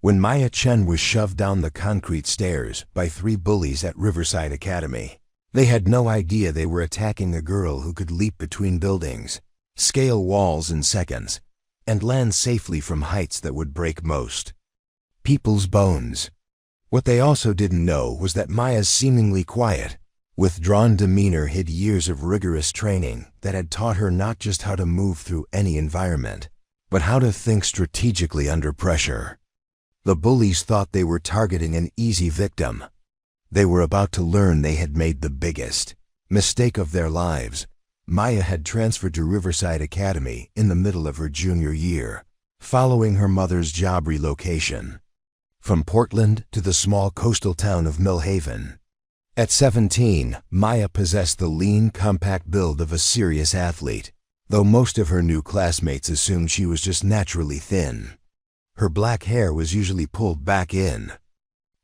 when Maya Chen was shoved down the concrete stairs by 3 bullies at Riverside Academy. They had no idea they were attacking a girl who could leap between buildings, scale walls in seconds, and land safely from heights that would break most people's bones. What they also didn't know was that Maya's seemingly quiet, withdrawn demeanor hid years of rigorous training that had taught her not just how to move through any environment, but how to think strategically under pressure. The bullies thought they were targeting an easy victim. They were about to learn they had made the biggest mistake of their lives. Maya had transferred to Riverside Academy in the middle of her junior year, following her mother's job relocation from Portland to the small coastal town of Millhaven. At 17, Maya possessed the lean, compact build of a serious athlete, though most of her new classmates assumed she was just naturally thin. Her black hair was usually pulled back in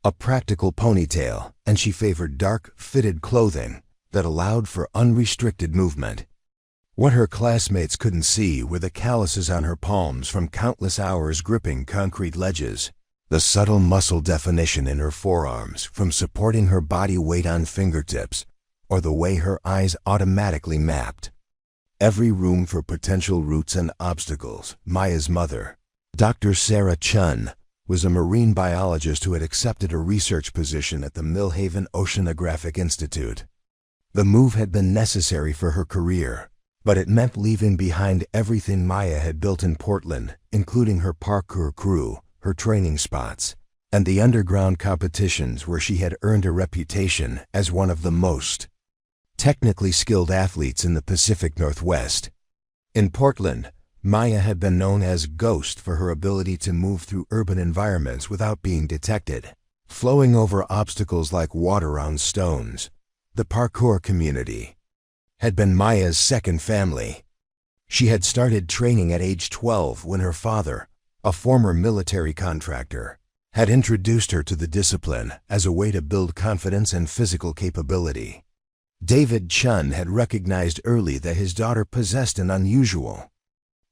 a practical ponytail, and she favored dark, fitted clothing that allowed for unrestricted movement. What her classmates couldn't see were the calluses on her palms from countless hours gripping concrete ledges, the subtle muscle definition in her forearms from supporting her body weight on fingertips, or the way her eyes automatically mapped every room for potential routes and obstacles. Maya's mother, Dr. Sarah Chen, was a marine biologist who had accepted a research position at the Millhaven Oceanographic Institute. The move had been necessary for her career, but it meant leaving behind everything Maya had built in Portland, including her parkour crew, her training spots, and the underground competitions where she had earned a reputation as one of the most technically skilled athletes in the Pacific Northwest. In Portland, Maya had been known as Ghost for her ability to move through urban environments without being detected, flowing over obstacles like water on stones. The parkour community had been Maya's second family. She had started training at age 12 when her father, a former military contractor, had introduced her to the discipline as a way to build confidence and physical capability. David Chen had recognized early that his daughter possessed an unusual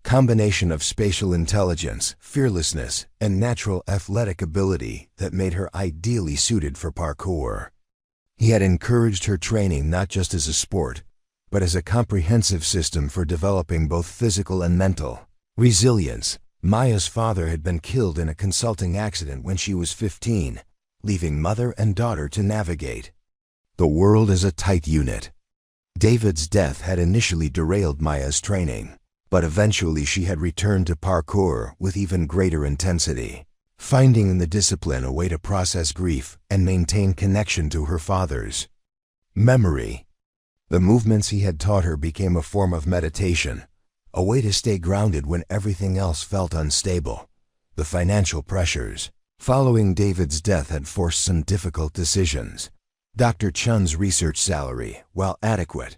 combination of spatial intelligence, fearlessness, and natural athletic ability that made her ideally suited for parkour. He had encouraged her training not just as a sport, but as a comprehensive system for developing both physical and mental resilience. Maya's father had been killed in a consulting accident when she was 15, leaving mother and daughter to navigate the world as a tight unit. David's death had initially derailed Maya's training, but eventually she had returned to parkour with even greater intensity, finding in the discipline a way to process grief and maintain connection to her father's memory. The movements he had taught her became a form of meditation, a way to stay grounded when everything else felt unstable. The financial pressures following David's death had forced some difficult decisions. Dr. Chen's research salary, while adequate,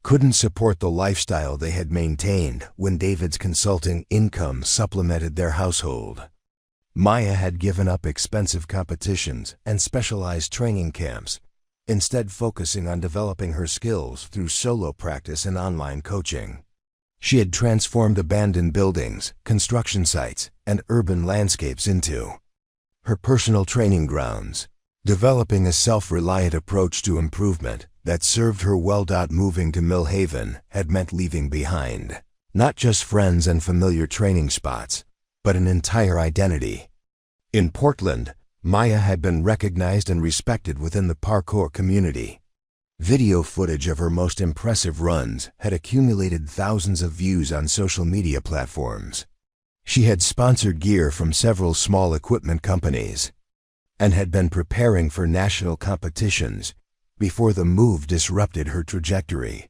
couldn't support the lifestyle they had maintained when David's consulting income supplemented their household. Maya had given up expensive competitions and specialized training camps, instead focusing on developing her skills through solo practice and online coaching. She had transformed abandoned buildings, construction sites, and urban landscapes into her personal training grounds, developing a self-reliant approach to improvement that served her well. Moving to Millhaven had meant leaving behind not just friends and familiar training spots, but an entire identity. In Portland, Maya had been recognized and respected within the parkour community. Video footage of her most impressive runs had accumulated thousands of views on social media platforms. She had sponsored gear from several small equipment companies and had been preparing for national competitions before the move disrupted her trajectory.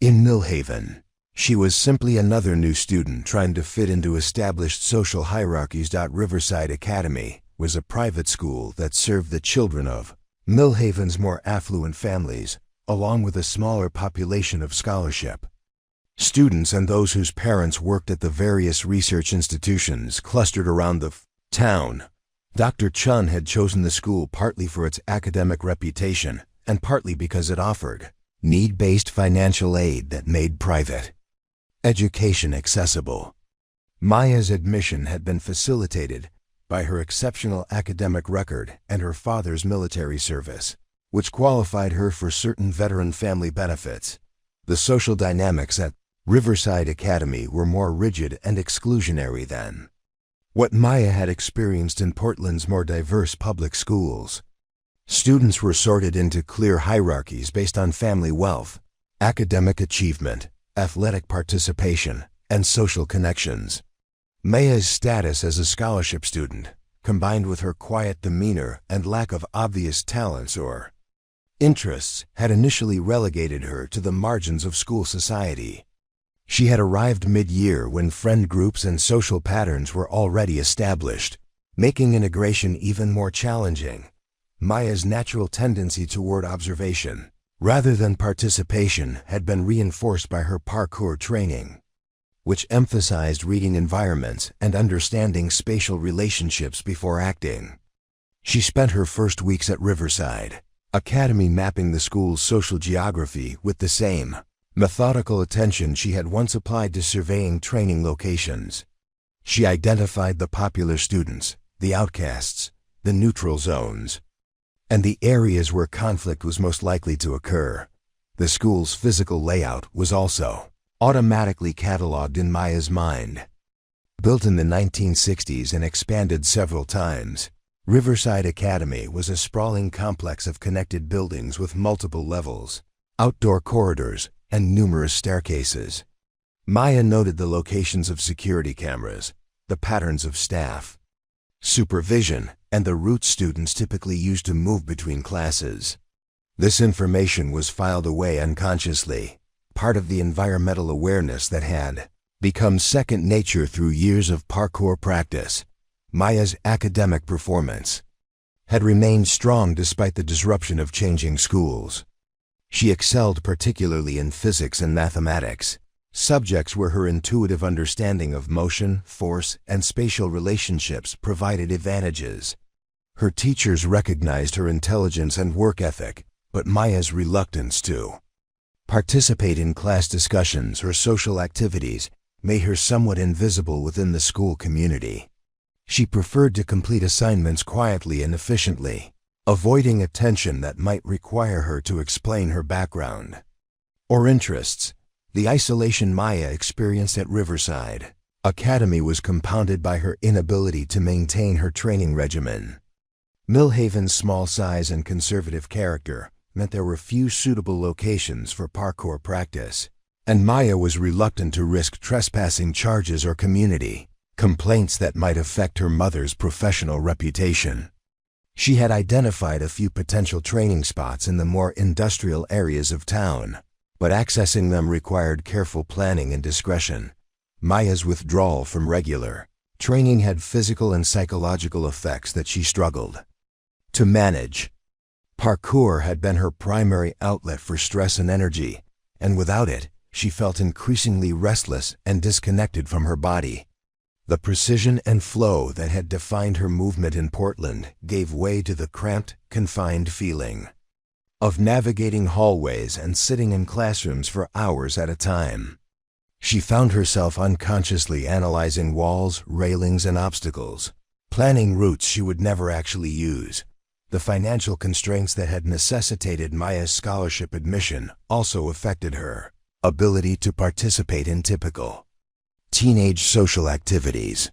In Millhaven, she was simply another new student trying to fit into established social hierarchies. Riverside Academy was a private school that served the children of Millhaven's more affluent families, along with a smaller population of scholarship students and those whose parents worked at the various research institutions clustered around the town. Dr. Chen had chosen the school partly for its academic reputation and partly because it offered need-based financial aid that made private education accessible. Maya's admission had been facilitated by her exceptional academic record and her father's military service, which qualified her for certain veteran family benefits. The social dynamics at Riverside Academy were more rigid and exclusionary than what Maya had experienced in Portland's more diverse public schools. Students were sorted into clear hierarchies based on family wealth, academic achievement, athletic participation, and social connections. Maya's status as a scholarship student, combined with her quiet demeanor and lack of obvious talents or interests, had initially relegated her to the margins of school society. She had arrived mid-year when friend groups and social patterns were already established, making integration even more challenging. Maya's natural tendency toward observation, rather than participation, had been reinforced by her parkour training, which emphasized reading environments and understanding spatial relationships before acting. She spent her first weeks at Riverside Academy mapping the school's social geography with the same methodical attention she had once applied to surveying training locations. She identified the popular students, the outcasts, the neutral zones, and the areas where conflict was most likely to occur. The school's physical layout was also automatically cataloged in Maya's mind. Built in the 1960s and expanded several times, Riverside Academy was a sprawling complex of connected buildings with multiple levels, outdoor corridors, and numerous staircases. Maya noted the locations of security cameras, the patterns of staff, supervision, and the routes students typically used to move between classes. This information was filed away unconsciously, part of the environmental awareness that had become second nature through years of parkour practice. Maya's academic performance had remained strong despite the disruption of changing schools. She excelled particularly in physics and mathematics, subjects where her intuitive understanding of motion, force, and spatial relationships provided advantages. Her teachers recognized her intelligence and work ethic, but Maya's reluctance to participate in class discussions or social activities made her somewhat invisible within the school community. She preferred to complete assignments quietly and efficiently, avoiding attention that might require her to explain her background or interests. The isolation Maya experienced at Riverside Academy was compounded by her inability to maintain her training regimen. Millhaven's small size and conservative character meant there were few suitable locations for parkour practice, and Maya was reluctant to risk trespassing charges or community complaints that might affect her mother's professional reputation. She had identified a few potential training spots in the more industrial areas of town, but accessing them required careful planning and discretion. Maya's withdrawal from regular training had physical and psychological effects that she struggled to manage. Parkour had been her primary outlet for stress and energy, and without it, she felt increasingly restless and disconnected from her body. The precision and flow that had defined her movement in Portland gave way to the cramped, confined feeling of navigating hallways and sitting in classrooms for hours at a time. She found herself unconsciously analyzing walls, railings, and obstacles, planning routes she would never actually use. The financial constraints that had necessitated Maya's scholarship admission also affected her ability to participate in typical teenage social activities.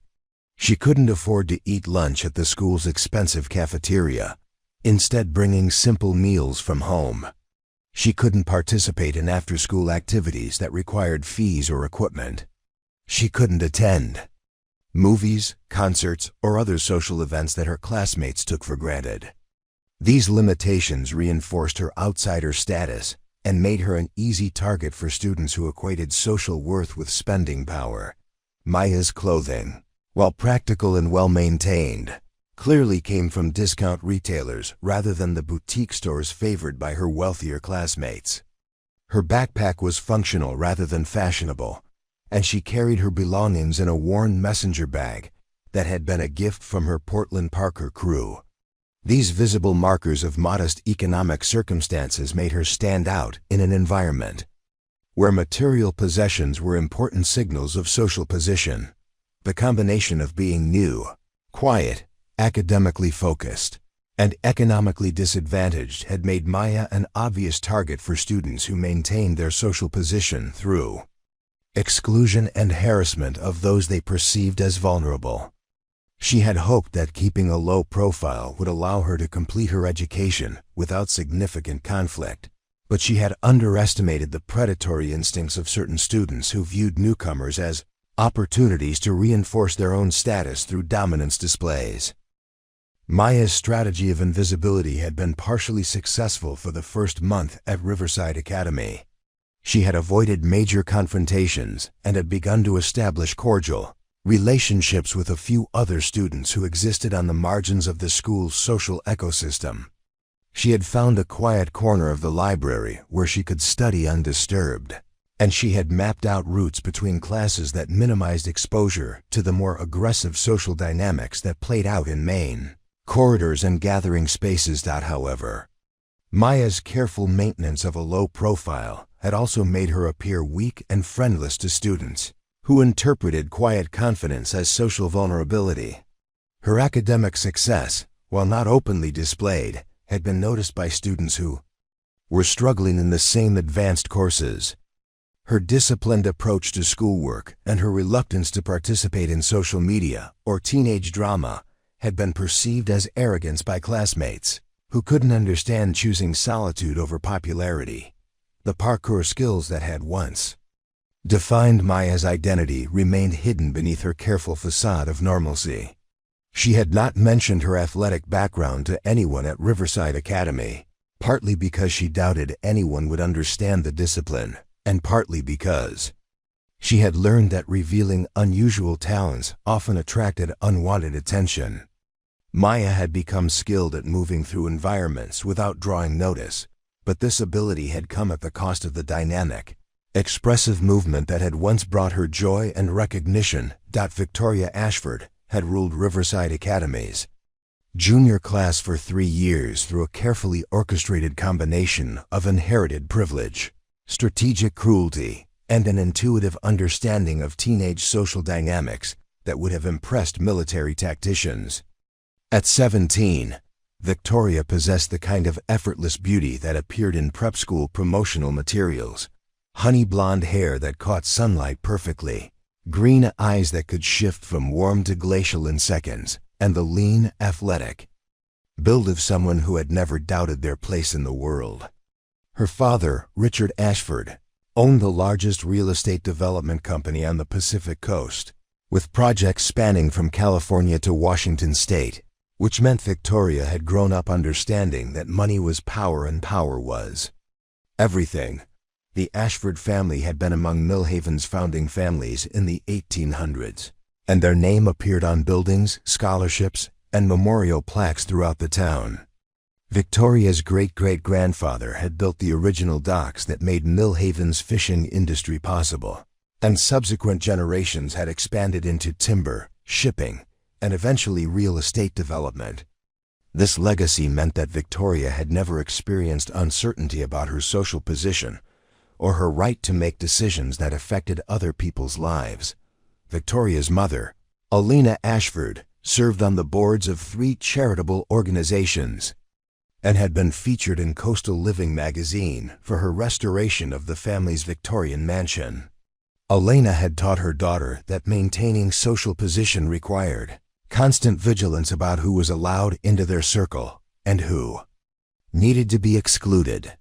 She couldn't afford to eat lunch at the school's expensive cafeteria, instead bringing simple meals from home. She couldn't participate in after-school activities that required fees or equipment. She couldn't attend movies, concerts, or other social events that her classmates took for granted. These limitations reinforced her outsider status and made her an easy target for students who equated social worth with spending power. Maya's clothing, while practical and well-maintained, clearly came from discount retailers rather than the boutique stores favored by her wealthier classmates. Her backpack was functional rather than fashionable, and she carried her belongings in a worn messenger bag that had been a gift from her Portland Parkour crew. These visible markers of modest economic circumstances made her stand out in an environment where material possessions were important signals of social position. The combination of being new, quiet, academically focused, and economically disadvantaged had made Maya an obvious target for students who maintained their social position through exclusion and harassment of those they perceived as vulnerable. She had hoped that keeping a low profile would allow her to complete her education without significant conflict, but she had underestimated the predatory instincts of certain students who viewed newcomers as opportunities to reinforce their own status through dominance displays. Maya's strategy of invisibility had been partially successful for the first month at Riverside Academy. She had avoided major confrontations and had begun to establish cordial relationships with a few other students who existed on the margins of the school's social ecosystem. She had found a quiet corner of the library where she could study undisturbed, and she had mapped out routes between classes that minimized exposure to the more aggressive social dynamics that played out in main corridors and gathering spaces. However, Maya's careful maintenance of a low profile had also made her appear weak and friendless to students who interpreted quiet confidence as social vulnerability. Her academic success, while not openly displayed, had been noticed by students who were struggling in the same advanced courses. Her disciplined approach to schoolwork and her reluctance to participate in social media or teenage drama had been perceived as arrogance by classmates who couldn't understand choosing solitude over popularity. The parkour skills that had once defined Maya's identity remained hidden beneath her careful facade of normalcy. She had not mentioned her athletic background to anyone at Riverside Academy, partly because she doubted anyone would understand the discipline, and partly because she had learned that revealing unusual talents often attracted unwanted attention. Maya had become skilled at moving through environments without drawing notice, but this ability had come at the cost of the dynamic, expressive movement that had once brought her joy and recognition. Victoria Ashford had ruled Riverside Academy's junior class for 3 years through a carefully orchestrated combination of inherited privilege, strategic cruelty, and an intuitive understanding of teenage social dynamics that would have impressed military tacticians. At 17, Victoria possessed the kind of effortless beauty that appeared in prep school promotional materials: honey blonde hair that caught sunlight perfectly, green eyes that could shift from warm to glacial in seconds, and the lean, athletic build of someone who had never doubted their place in the world. Her father, Richard Ashford, owned the largest real estate development company on the Pacific Coast, with projects spanning from California to Washington State, which meant Victoria had grown up understanding that money was power and power was everything. The Ashford family had been among Millhaven's founding families in the 1800s, and their name appeared on buildings, scholarships, and memorial plaques throughout the town. Victoria's great-great-grandfather had built the original docks that made Millhaven's fishing industry possible, and subsequent generations had expanded into timber, shipping, and eventually real estate development. This legacy meant that Victoria had never experienced uncertainty about her social position or her right to make decisions that affected other people's lives. Victoria's mother, Alina Ashford, served on the boards of 3 charitable organizations and had been featured in Coastal Living magazine for her restoration of the family's Victorian mansion. Alina had taught her daughter that maintaining social position required constant vigilance about who was allowed into their circle and who needed to be excluded.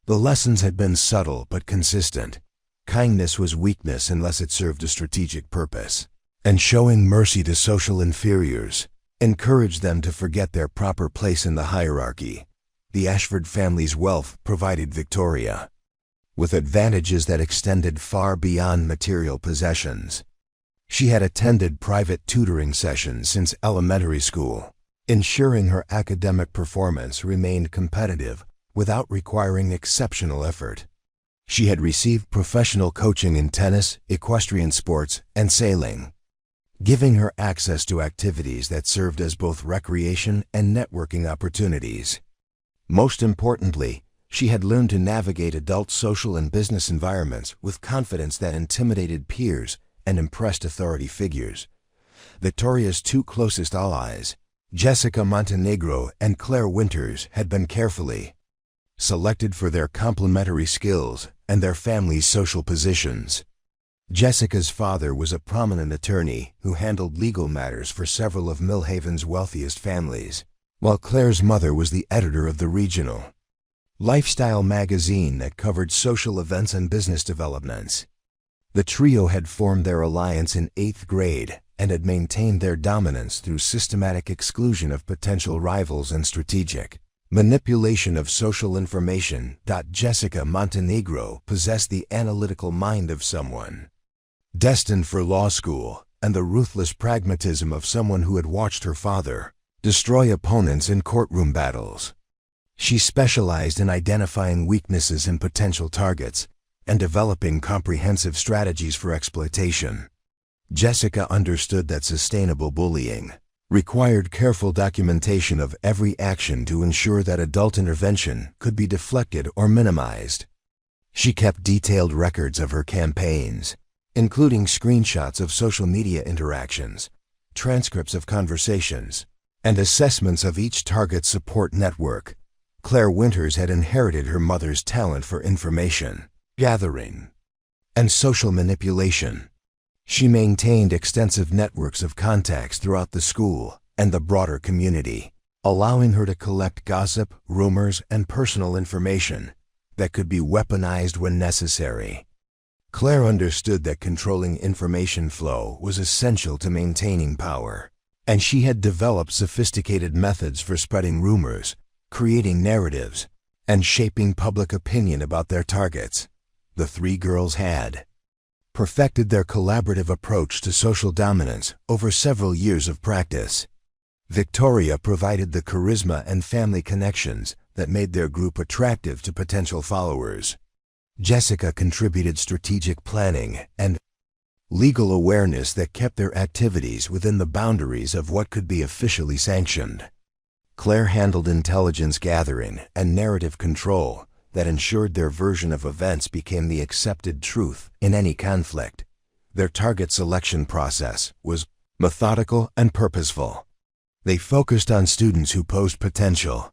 The lessons had been subtle but consistent. Kindness was weakness unless it served a strategic purpose, and showing mercy to social inferiors encouraged them to forget their proper place in the hierarchy. The Ashford family's wealth provided Victoria with advantages that extended far beyond material possessions. She had attended private tutoring sessions since elementary school, ensuring her academic performance remained competitive without requiring exceptional effort. She had received professional coaching in tennis, equestrian sports, and sailing, giving her access to activities that served as both recreation and networking opportunities. Most importantly, she had learned to navigate adult social and business environments with confidence that intimidated peers and impressed authority figures. Victoria's 2 closest allies, Jessica Montenegro and Claire Winters had been carefully selected for their complementary skills and their family's social positions. Jessica's father was a prominent attorney who handled legal matters for several of Millhaven's wealthiest families, while Claire's mother was the editor of the regional lifestyle magazine that covered social events and business developments. The trio had formed their alliance in 8th grade and had maintained their dominance through systematic exclusion of potential rivals and strategic manipulation of social information. Jessica Montenegro possessed the analytical mind of someone destined for law school and the ruthless pragmatism of someone who had watched her father destroy opponents in courtroom battles. She specialized in identifying weaknesses in potential targets and developing comprehensive strategies for exploitation. Jessica understood that sustainable bullying required careful documentation of every action to ensure that adult intervention could be deflected or minimized. She kept detailed records of her campaigns, including screenshots of social media interactions, transcripts of conversations, and assessments of each target's support network. Claire Winters had inherited her mother's talent for information gathering and social manipulation. She maintained extensive networks of contacts throughout the school and the broader community, allowing her to collect gossip, rumors, and personal information that could be weaponized when necessary. Claire understood that controlling information flow was essential to maintaining power, and she had developed sophisticated methods for spreading rumors, creating narratives, and shaping public opinion about their targets. The three girls had perfected their collaborative approach to social dominance over several years of practice. Victoria provided the charisma and family connections that made their group attractive to potential followers. Jessica contributed strategic planning and legal awareness that kept their activities within the boundaries of what could be officially sanctioned. Claire handled intelligence gathering and narrative control that ensured their version of events became the accepted truth in any conflict. Their target selection process was methodical and purposeful. They focused on students who posed potential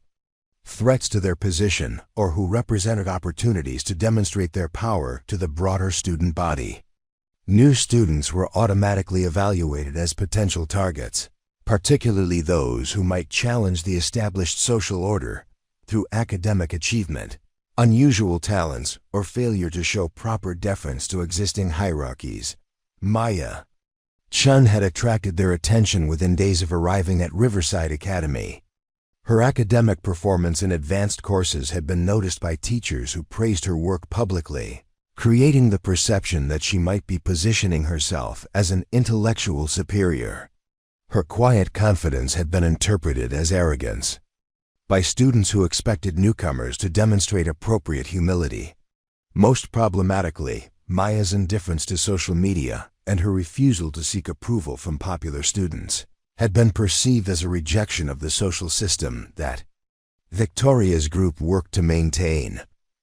threats to their position or who represented opportunities to demonstrate their power to the broader student body. New students were automatically evaluated as potential targets, particularly those who might challenge the established social order through academic achievement, unusual talents, or failure to show proper deference to existing hierarchies. Chen had attracted their attention within days of arriving at Riverside Academy. Her academic performance in advanced courses had been noticed by teachers who praised her work publicly, creating the perception that she might be positioning herself as an intellectual superior. Her quiet confidence had been interpreted as arrogance by students who expected newcomers to demonstrate appropriate humility. Most problematically, Maya's indifference to social media and her refusal to seek approval from popular students had been perceived as a rejection of the social system that Victoria's group worked to maintain.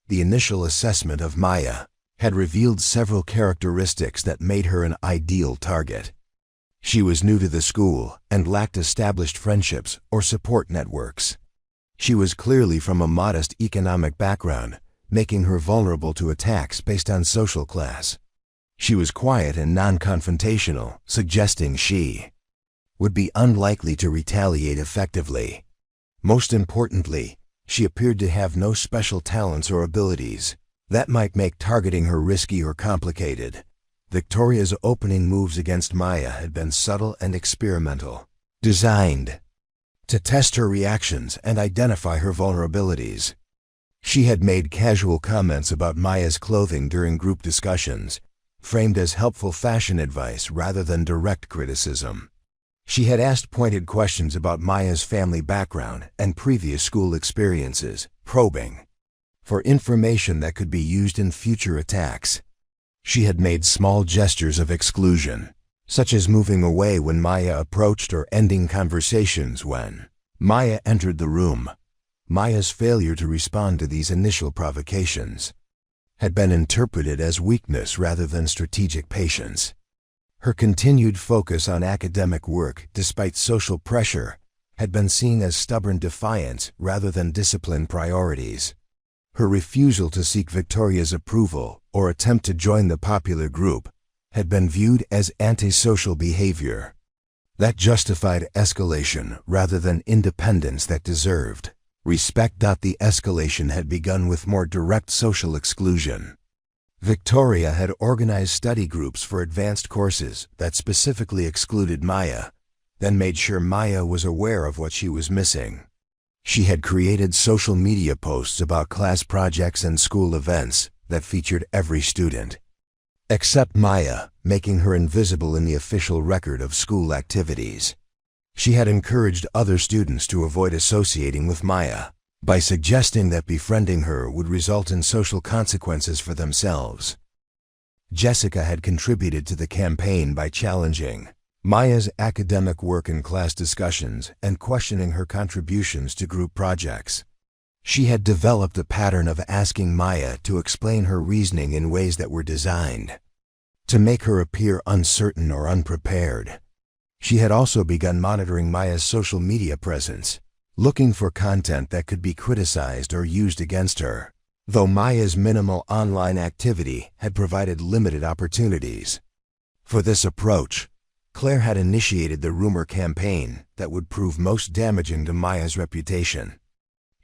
The initial assessment of Maya had revealed several characteristics that made her an ideal target. She was new to the school and lacked established friendships or support networks. She was clearly from a modest economic background, making her vulnerable to attacks based on social class. She was quiet and non-confrontational, suggesting she would be unlikely to retaliate effectively. Most importantly, she appeared to have no special talents or abilities that might make targeting her risky or complicated. Victoria's opening moves against Maya had been subtle and experimental, designed to test her reactions and identify her vulnerabilities. She had made casual comments about Maya's clothing during group discussions, framed as helpful fashion advice rather than direct criticism. She had asked pointed questions about Maya's family background and previous school experiences, probing for information that could be used in future attacks. She had made small gestures of exclusion, such as moving away when Maya approached or ending conversations when Maya entered the room. Maya's failure to respond to these initial provocations had been interpreted as weakness rather than strategic patience. Her continued focus on academic work, despite social pressure, had been seen as stubborn defiance rather than disciplined priorities. Her refusal to seek Victoria's approval or attempt to join the popular group had been viewed as antisocial behavior that justified escalation rather than independence that deserved respect. The escalation had begun with more direct social exclusion. Victoria had organized study groups for advanced courses that specifically excluded Maya, then made sure Maya was aware of what she was missing. She had created social media posts about class projects and school events that featured every student except Maya, making her invisible in the official record of school activities. She had encouraged other students to avoid associating with Maya by suggesting that befriending her would result in social consequences for themselves. Jessica had contributed to the campaign by challenging Maya's academic work in class discussions and questioning her contributions to group projects. She had developed a pattern of asking Maya to explain her reasoning in ways that were designed to make her appear uncertain or unprepared. She had also begun monitoring Maya's social media presence, looking for content that could be criticized or used against her, though Maya's minimal online activity had provided limited opportunities. For this approach, Claire had initiated the rumor campaign that would prove most damaging to Maya's reputation.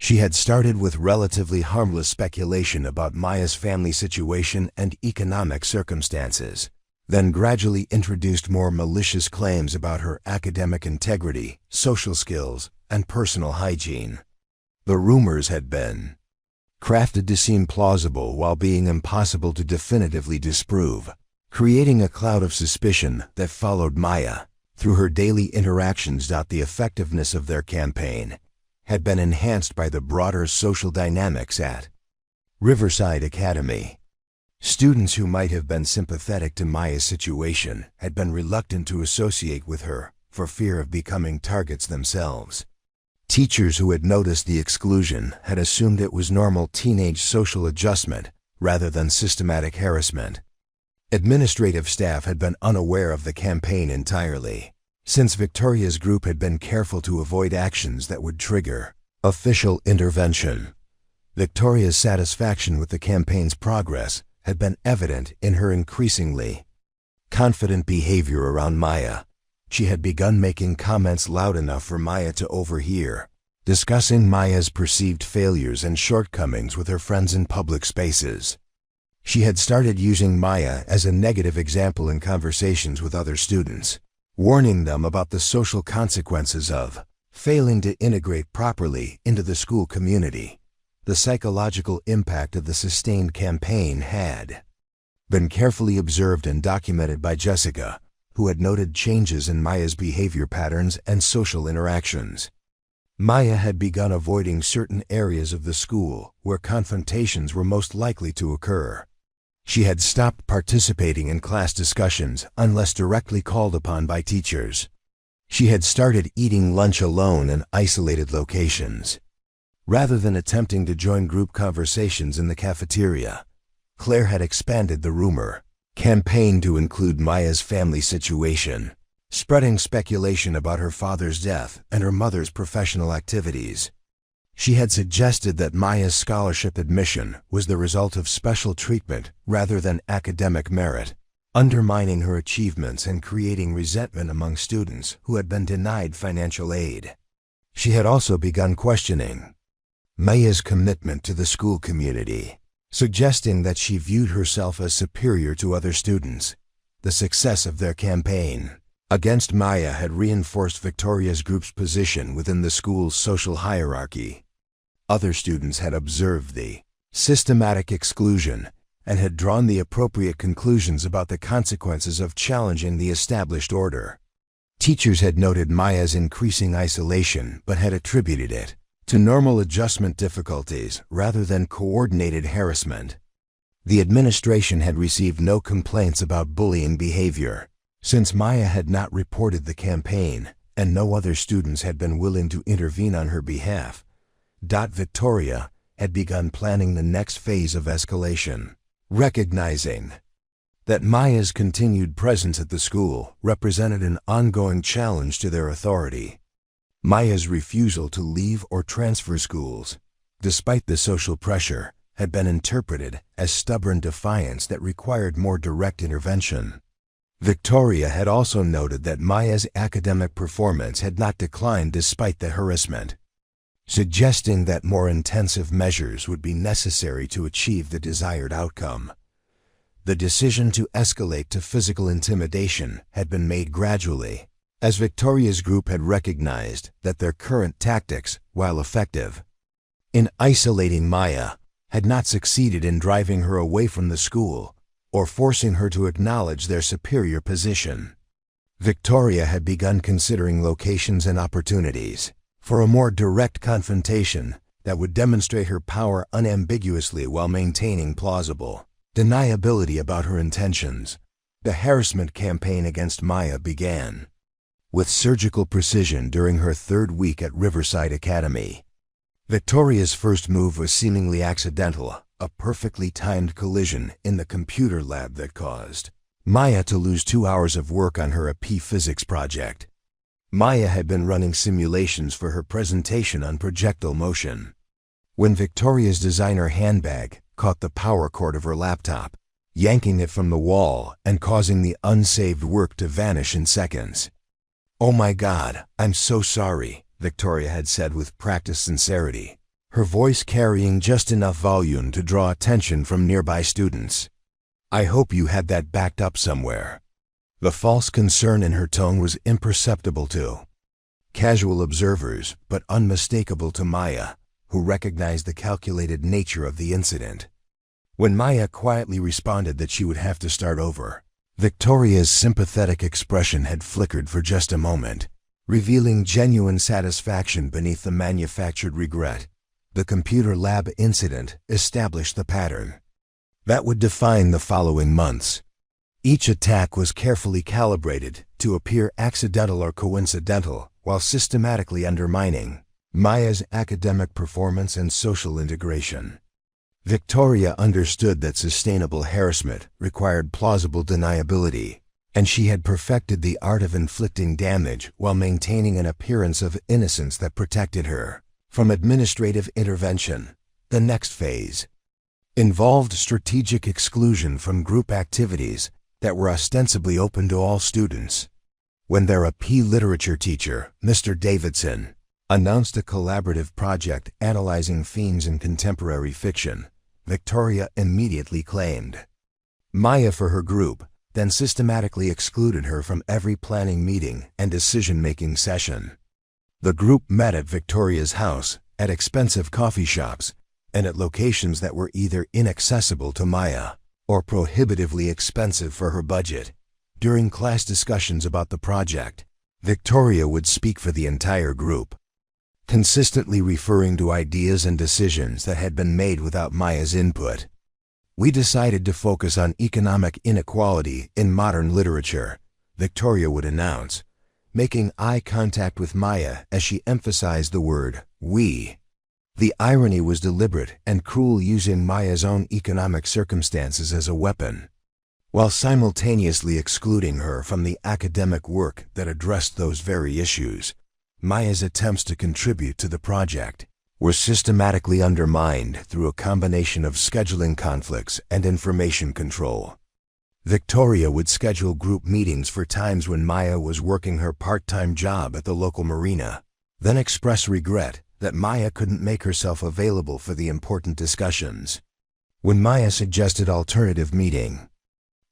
She had started with relatively harmless speculation about Maya's family situation and economic circumstances, then gradually introduced more malicious claims about her academic integrity, social skills, and personal hygiene. The rumors had been crafted to seem plausible while being impossible to definitively disprove, creating a cloud of suspicion that followed Maya through her daily interactions. The effectiveness of their campaign had been enhanced by the broader social dynamics at Riverside Academy. Students who might have been sympathetic to Maya's situation had been reluctant to associate with her for fear of becoming targets themselves. Teachers who had noticed the exclusion had assumed it was normal teenage social adjustment rather than systematic harassment. Administrative staff had been unaware of the campaign entirely, since Victoria's group had been careful to avoid actions that would trigger official intervention. Victoria's satisfaction with the campaign's progress had been evident in her increasingly confident behavior around Maya. She had begun making comments loud enough for Maya to overhear, discussing Maya's perceived failures and shortcomings with her friends in public spaces. She had started using Maya as a negative example in conversations with other students, warning them about the social consequences of failing to integrate properly into the school community. The psychological impact of the sustained campaign had been carefully observed and documented by Jessica, who had noted changes in Maya's behavior patterns and social interactions. Maya had begun avoiding certain areas of the school where confrontations were most likely to occur. She had stopped participating in class discussions unless directly called upon by teachers. She had started eating lunch alone in isolated locations, rather than attempting to join group conversations in the cafeteria. Claire had expanded the rumor campaign to include Maya's family situation, spreading speculation about her father's death and her mother's professional activities. She had suggested that Maya's scholarship admission was the result of special treatment rather than academic merit, undermining her achievements and creating resentment among students who had been denied financial aid. She had also begun questioning Maya's commitment to the school community, suggesting that she viewed herself as superior to other students. The success of their campaign against Maya had reinforced Victoria's group's position within the school's social hierarchy. Other students had observed the systematic exclusion and had drawn the appropriate conclusions about the consequences of challenging the established order. Teachers had noted Maya's increasing isolation but had attributed it to normal adjustment difficulties rather than coordinated harassment. The administration had received no complaints about bullying behavior, since Maya had not reported the campaign and no other students had been willing to intervene on her behalf. Victoria had begun planning the next phase of escalation, recognizing that Maya's continued presence at the school represented an ongoing challenge to their authority. Maya's refusal to leave or transfer schools, despite the social pressure, had been interpreted as stubborn defiance that required more direct intervention. Victoria had also noted that Maya's academic performance had not declined despite the harassment, suggesting that more intensive measures would be necessary to achieve the desired outcome. The decision to escalate to physical intimidation had been made gradually, as Victoria's group had recognized that their current tactics, while effective in isolating Maya, had not succeeded in driving her away from the school or forcing her to acknowledge their superior position. Victoria had begun considering locations and opportunities for a more direct confrontation that would demonstrate her power unambiguously while maintaining plausible deniability about her intentions. The harassment campaign against Maya began with surgical precision during her third week at Riverside Academy. Victoria's first move was seemingly accidental, a perfectly timed collision in the computer lab that caused Maya to lose 2 hours of work on her AP physics project. Maya had been running simulations for her presentation on projectile motion when Victoria's designer handbag caught the power cord of her laptop, yanking it from the wall and causing the unsaved work to vanish in seconds. "Oh my God, I'm so sorry," Victoria had said with practiced sincerity, her voice carrying just enough volume to draw attention from nearby students. "I hope you had that backed up somewhere." The false concern in her tone was imperceptible to casual observers, but unmistakable to Maya, who recognized the calculated nature of the incident. When Maya quietly responded that she would have to start over, Victoria's sympathetic expression had flickered for just a moment, revealing genuine satisfaction beneath the manufactured regret. The computer lab incident established the pattern that would define the following months. Each attack was carefully calibrated to appear accidental or coincidental, while systematically undermining Maya's academic performance and social integration. Victoria understood that sustainable harassment required plausible deniability, and she had perfected the art of inflicting damage while maintaining an appearance of innocence that protected her from administrative intervention. The next phase involved strategic exclusion from group activities that were ostensibly open to all students. When their AP literature teacher, Mr. Davidson, announced a collaborative project analyzing themes in contemporary fiction, Victoria immediately claimed Maya for her group, then systematically excluded her from every planning meeting and decision-making session. The group met at Victoria's house, at expensive coffee shops, and at locations that were either inaccessible to Maya or prohibitively expensive for her budget. During class discussions about the project, Victoria would speak for the entire group, consistently referring to ideas and decisions that had been made without Maya's input. "We decided to focus on economic inequality in modern literature," Victoria would announce, making eye contact with Maya as she emphasized the word "we." The irony was deliberate and cruel, using Maya's own economic circumstances as a weapon, while simultaneously excluding her from the academic work that addressed those very issues. Maya's attempts to contribute to the project were systematically undermined through a combination of scheduling conflicts and information control. Victoria would schedule group meetings for times when Maya was working her part-time job at the local marina, then express regret that Maya couldn't make herself available for the important discussions. When Maya suggested alternative meeting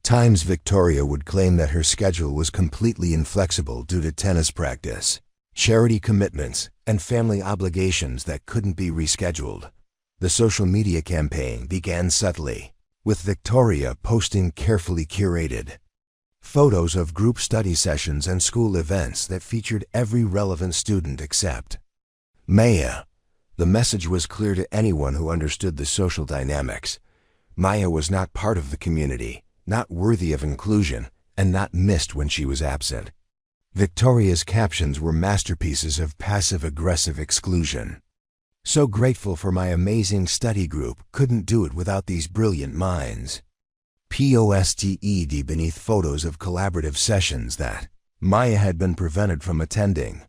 times, Victoria would claim that her schedule was completely inflexible due to tennis practice, charity commitments, and family obligations that couldn't be rescheduled. The social media campaign began subtly, with Victoria posting carefully curated photos of group study sessions and school events that featured every relevant student except Maya. The message was clear to anyone who understood the social dynamics. Maya was not part of the community, not worthy of inclusion, and not missed when she was absent. Victoria's captions were masterpieces of passive-aggressive exclusion. "So grateful for my amazing study group, couldn't do it without these brilliant minds." Posted beneath photos of collaborative sessions that Maya had been prevented from attending.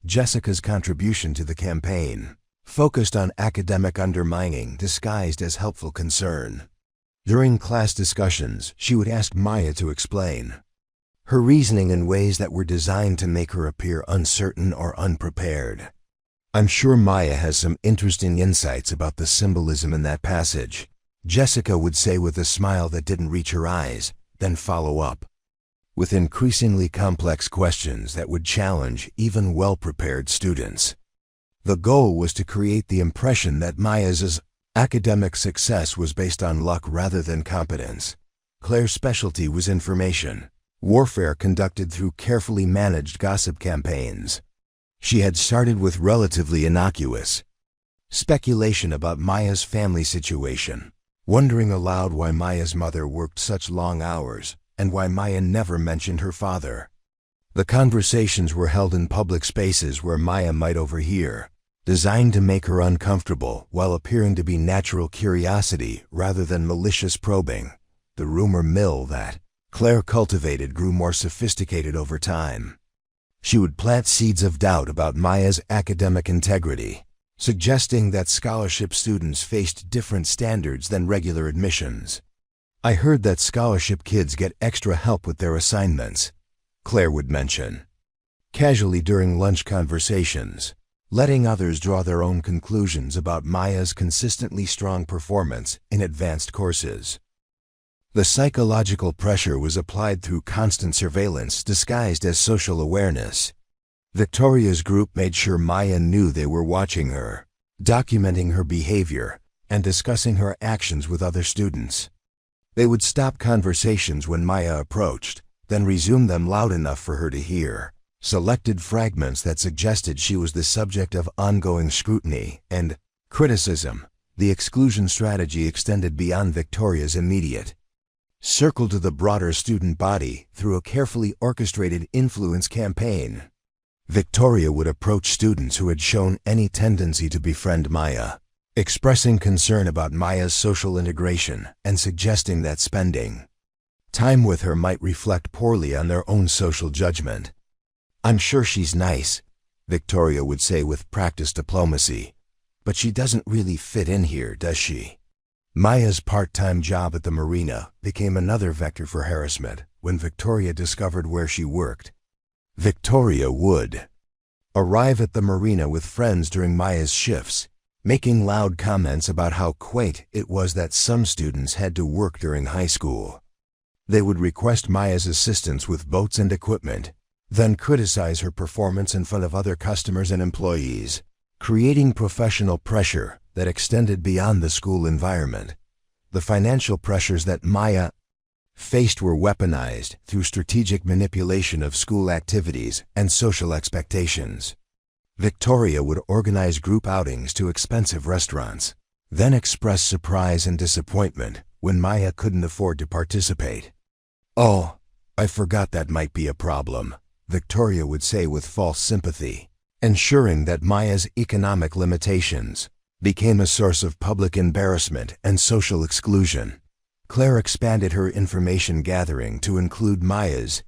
Jessica's contribution to the campaign focused on academic undermining disguised as helpful concern. During class discussions, she would ask Maya to explain her reasoning in ways that were designed to make her appear uncertain or unprepared. "I'm sure Maya has some interesting insights about the symbolism in that passage," Jessica would say with a smile that didn't reach her eyes, then follow up with increasingly complex questions that would challenge even well-prepared students. The goal was to create the impression that Maya's academic success was based on luck rather than competence. Claire's specialty was information warfare conducted through carefully managed gossip campaigns. She had started with relatively innocuous speculation about Maya's family situation, wondering aloud why Maya's mother worked such long hours and why Maya never mentioned her father. The conversations were held in public spaces where Maya might overhear, designed to make her uncomfortable while appearing to be natural curiosity rather than malicious probing. The rumor mill that Claire cultivated grew more sophisticated over time. She would plant seeds of doubt about Maya's academic integrity, suggesting that scholarship students faced different standards than regular admissions. "I heard that scholarship kids get extra help with their assignments," Claire would mention casually during lunch conversations, letting others draw their own conclusions about Maya's consistently strong performance in advanced courses. The psychological pressure was applied through constant surveillance disguised as social awareness. Victoria's group made sure Maya knew they were watching her, documenting her behavior and discussing her actions with other students. They would stop conversations when Maya approached, then resume them loud enough for her to hear. Selected fragments that suggested she was the subject of ongoing scrutiny and criticism. The exclusion strategy extended beyond Victoria's immediate circle to the broader student body through a carefully orchestrated influence campaign. Victoria would approach students who had shown any tendency to befriend Maya, expressing concern about Maya's social integration and suggesting that spending time with her might reflect poorly on their own social judgment. "I'm sure she's nice," Victoria would say with practiced diplomacy, "but she doesn't really fit in here, does she?" Maya's part-time job at the marina became another vector for harassment when Victoria discovered where she worked. Victoria would arrive at the marina with friends during Maya's shifts, making loud comments about how quaint it was that some students had to work during high school. They would request Maya's assistance with boats and equipment, then criticize her performance in front of other customers and employees, creating professional pressure that extended beyond the school environment. The financial pressures that Maya faced were weaponized through strategic manipulation of school activities and social expectations. Victoria would organize group outings to expensive restaurants, then express surprise and disappointment when Maya couldn't afford to participate. "Oh, I forgot that might be a problem," Victoria would say with false sympathy, ensuring that Maya's economic limitations became a source of public embarrassment and social exclusion. Claire expanded her information gathering to include Maya's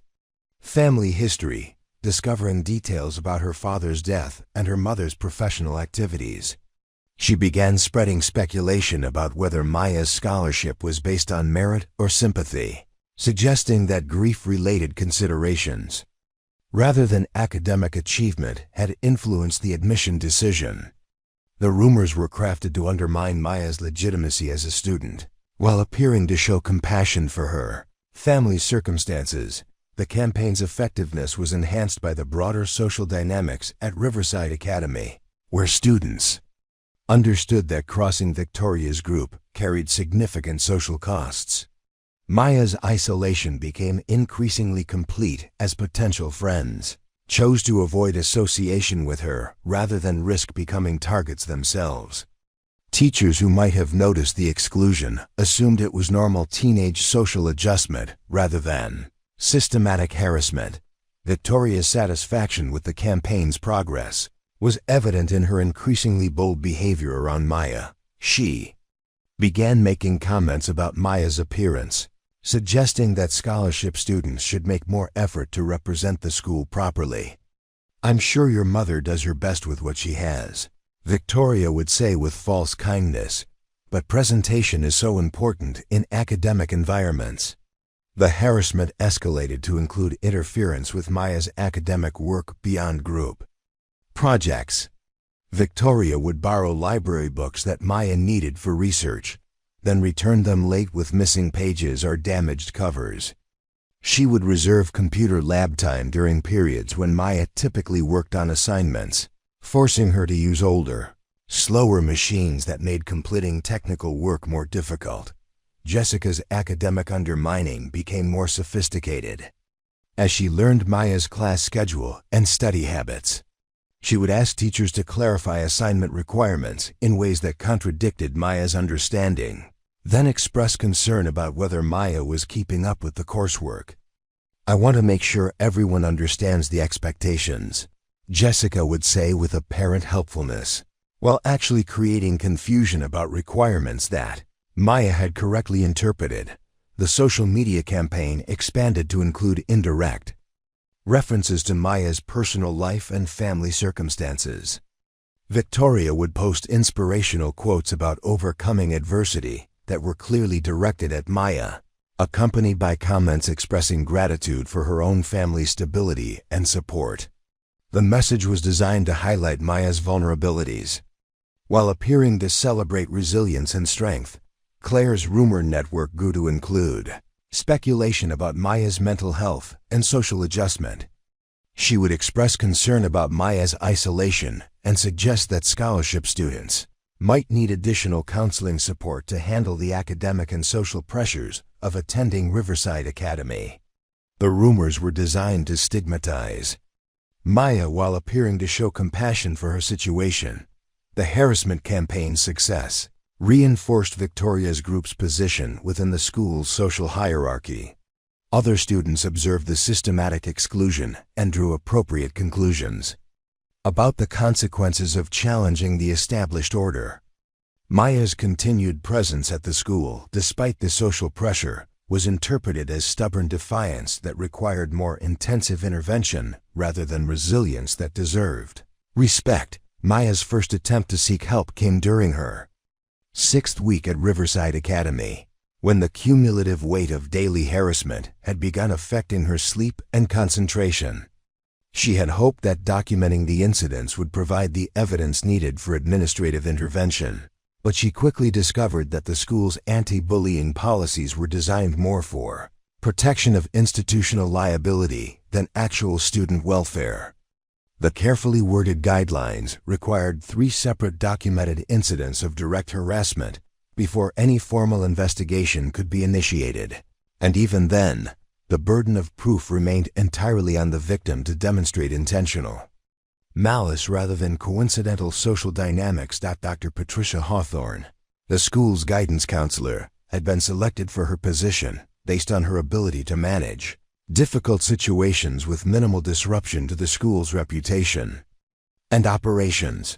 family history, discovering details about her father's death and her mother's professional activities. She began spreading speculation about whether Maya's scholarship was based on merit or sympathy, suggesting that grief-related considerations, rather than academic achievement, had influenced the admission decision. The rumors were crafted to undermine Maya's legitimacy as a student, while appearing to show compassion for her family's circumstances. The campaign's effectiveness was enhanced by the broader social dynamics at Riverside Academy, where students understood that crossing Victoria's group carried significant social costs. Maya's isolation became increasingly complete as potential friends chose to avoid association with her rather than risk becoming targets themselves. Teachers who might have noticed the exclusion assumed it was normal teenage social adjustment rather than systematic harassment. Victoria's satisfaction with the campaign's progress was evident in her increasingly bold behavior around Maya. She began making comments about Maya's appearance, suggesting that scholarship students should make more effort to represent the school properly. "I'm sure your mother does her best with what she has," Victoria would say with false kindness, but presentation is so important in academic environments. The harassment escalated to include interference with Maya's academic work beyond group projects. Victoria would borrow library books that Maya needed for research, then return them late with missing pages or damaged covers. She would reserve computer lab time during periods when Maya typically worked on assignments, forcing her to use older, slower machines that made completing technical work more difficult. Jessica's academic undermining became more sophisticated. As she learned Maya's class schedule and study habits, she would ask teachers to clarify assignment requirements in ways that contradicted Maya's understanding, then express concern about whether Maya was keeping up with the coursework. "I want to make sure everyone understands the expectations," Jessica would say with apparent helpfulness, while actually creating confusion about requirements that Maya had correctly interpreted. The social media campaign expanded to include indirect references to Maya's personal life and family circumstances. Victoria would post inspirational quotes about overcoming adversity that were clearly directed at Maya, accompanied by comments expressing gratitude for her own family's stability and support. The message was designed to highlight Maya's vulnerabilities, while appearing to celebrate resilience and strength. Claire's rumor network grew to include speculation about Maya's mental health and social adjustment. She would express concern about Maya's isolation and suggest that scholarship students might need additional counseling support to handle the academic and social pressures of attending Riverside Academy. The rumors were designed to stigmatize Maya while appearing to show compassion for her situation. The harassment campaign's success reinforced Victoria's group's position within the school's social hierarchy. Other students observed the systematic exclusion and drew appropriate conclusions about the consequences of challenging the established order. Maya's continued presence at the school, despite the social pressure, was interpreted as stubborn defiance that required more intensive intervention rather than resilience that deserved respect. Maya's first attempt to seek help came during her 6th week at Riverside Academy, when the cumulative weight of daily harassment had begun affecting her sleep and concentration. She had hoped that documenting the incidents would provide the evidence needed for administrative intervention, but she quickly discovered that the school's anti-bullying policies were designed more for protection of institutional liability than actual student welfare. The carefully worded guidelines required 3 separate documented incidents of direct harassment before any formal investigation could be initiated, and even then, the burden of proof remained entirely on the victim to demonstrate intentional malice rather than coincidental social dynamics. Dr. Patricia Hawthorne, the school's guidance counselor, had been selected for her position based on her ability to manage difficult situations with minimal disruption to the school's reputation and operations.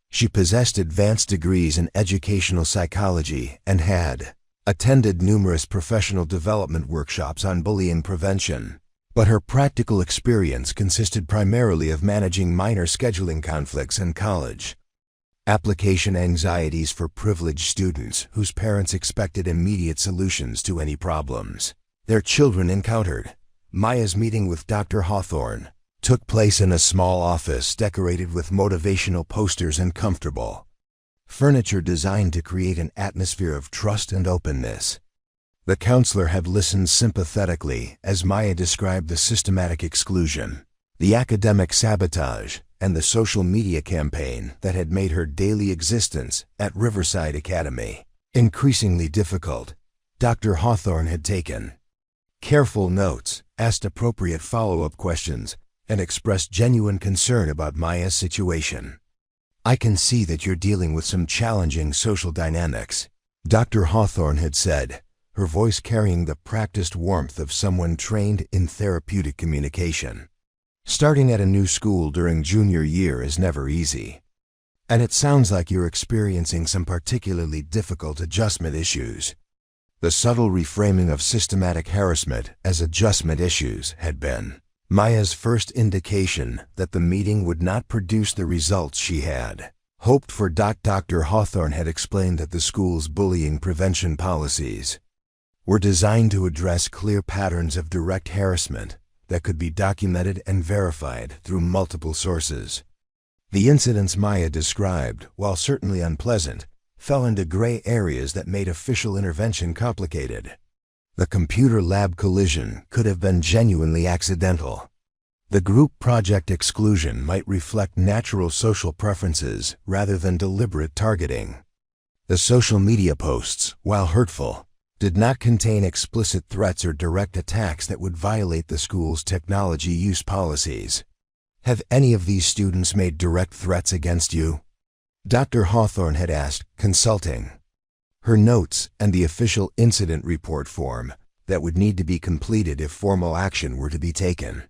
She possessed advanced degrees in educational psychology and had attended numerous professional development workshops on bullying prevention, but her practical experience consisted primarily of managing minor scheduling conflicts and college application anxieties for privileged students whose parents expected immediate solutions to any problems their children encountered. Maya's meeting with Dr. Hawthorne took place in a small office decorated with motivational posters and comfortable furniture designed to create an atmosphere of trust and openness. The counselor had listened sympathetically as Maya described the systematic exclusion, the academic sabotage, and the social media campaign that had made her daily existence at Riverside Academy increasingly difficult. Dr. Hawthorne had taken careful notes, asked appropriate follow-up questions, and expressed genuine concern about Maya's situation. "I can see that you're dealing with some challenging social dynamics," Dr. Hawthorne had said, her voice carrying the practiced warmth of someone trained in therapeutic communication. "Starting at a new school during junior year is never easy. And it sounds like you're experiencing some particularly difficult adjustment issues." The subtle reframing of systematic harassment as adjustment issues had been Maya's first indication that the meeting would not produce the results she had hoped for. Dr. Hawthorne had explained that the school's bullying prevention policies were designed to address clear patterns of direct harassment that could be documented and verified through multiple sources. The incidents Maya described, while certainly unpleasant, fell into gray areas that made official intervention complicated. The computer lab collision could have been genuinely accidental. The group project exclusion might reflect natural social preferences rather than deliberate targeting. The social media posts, while hurtful, did not contain explicit threats or direct attacks that would violate the school's technology use policies. Have any of these students made direct threats against you? Dr. Hawthorne had asked, consulting her notes and the official incident report form that would need to be completed if formal action were to be taken.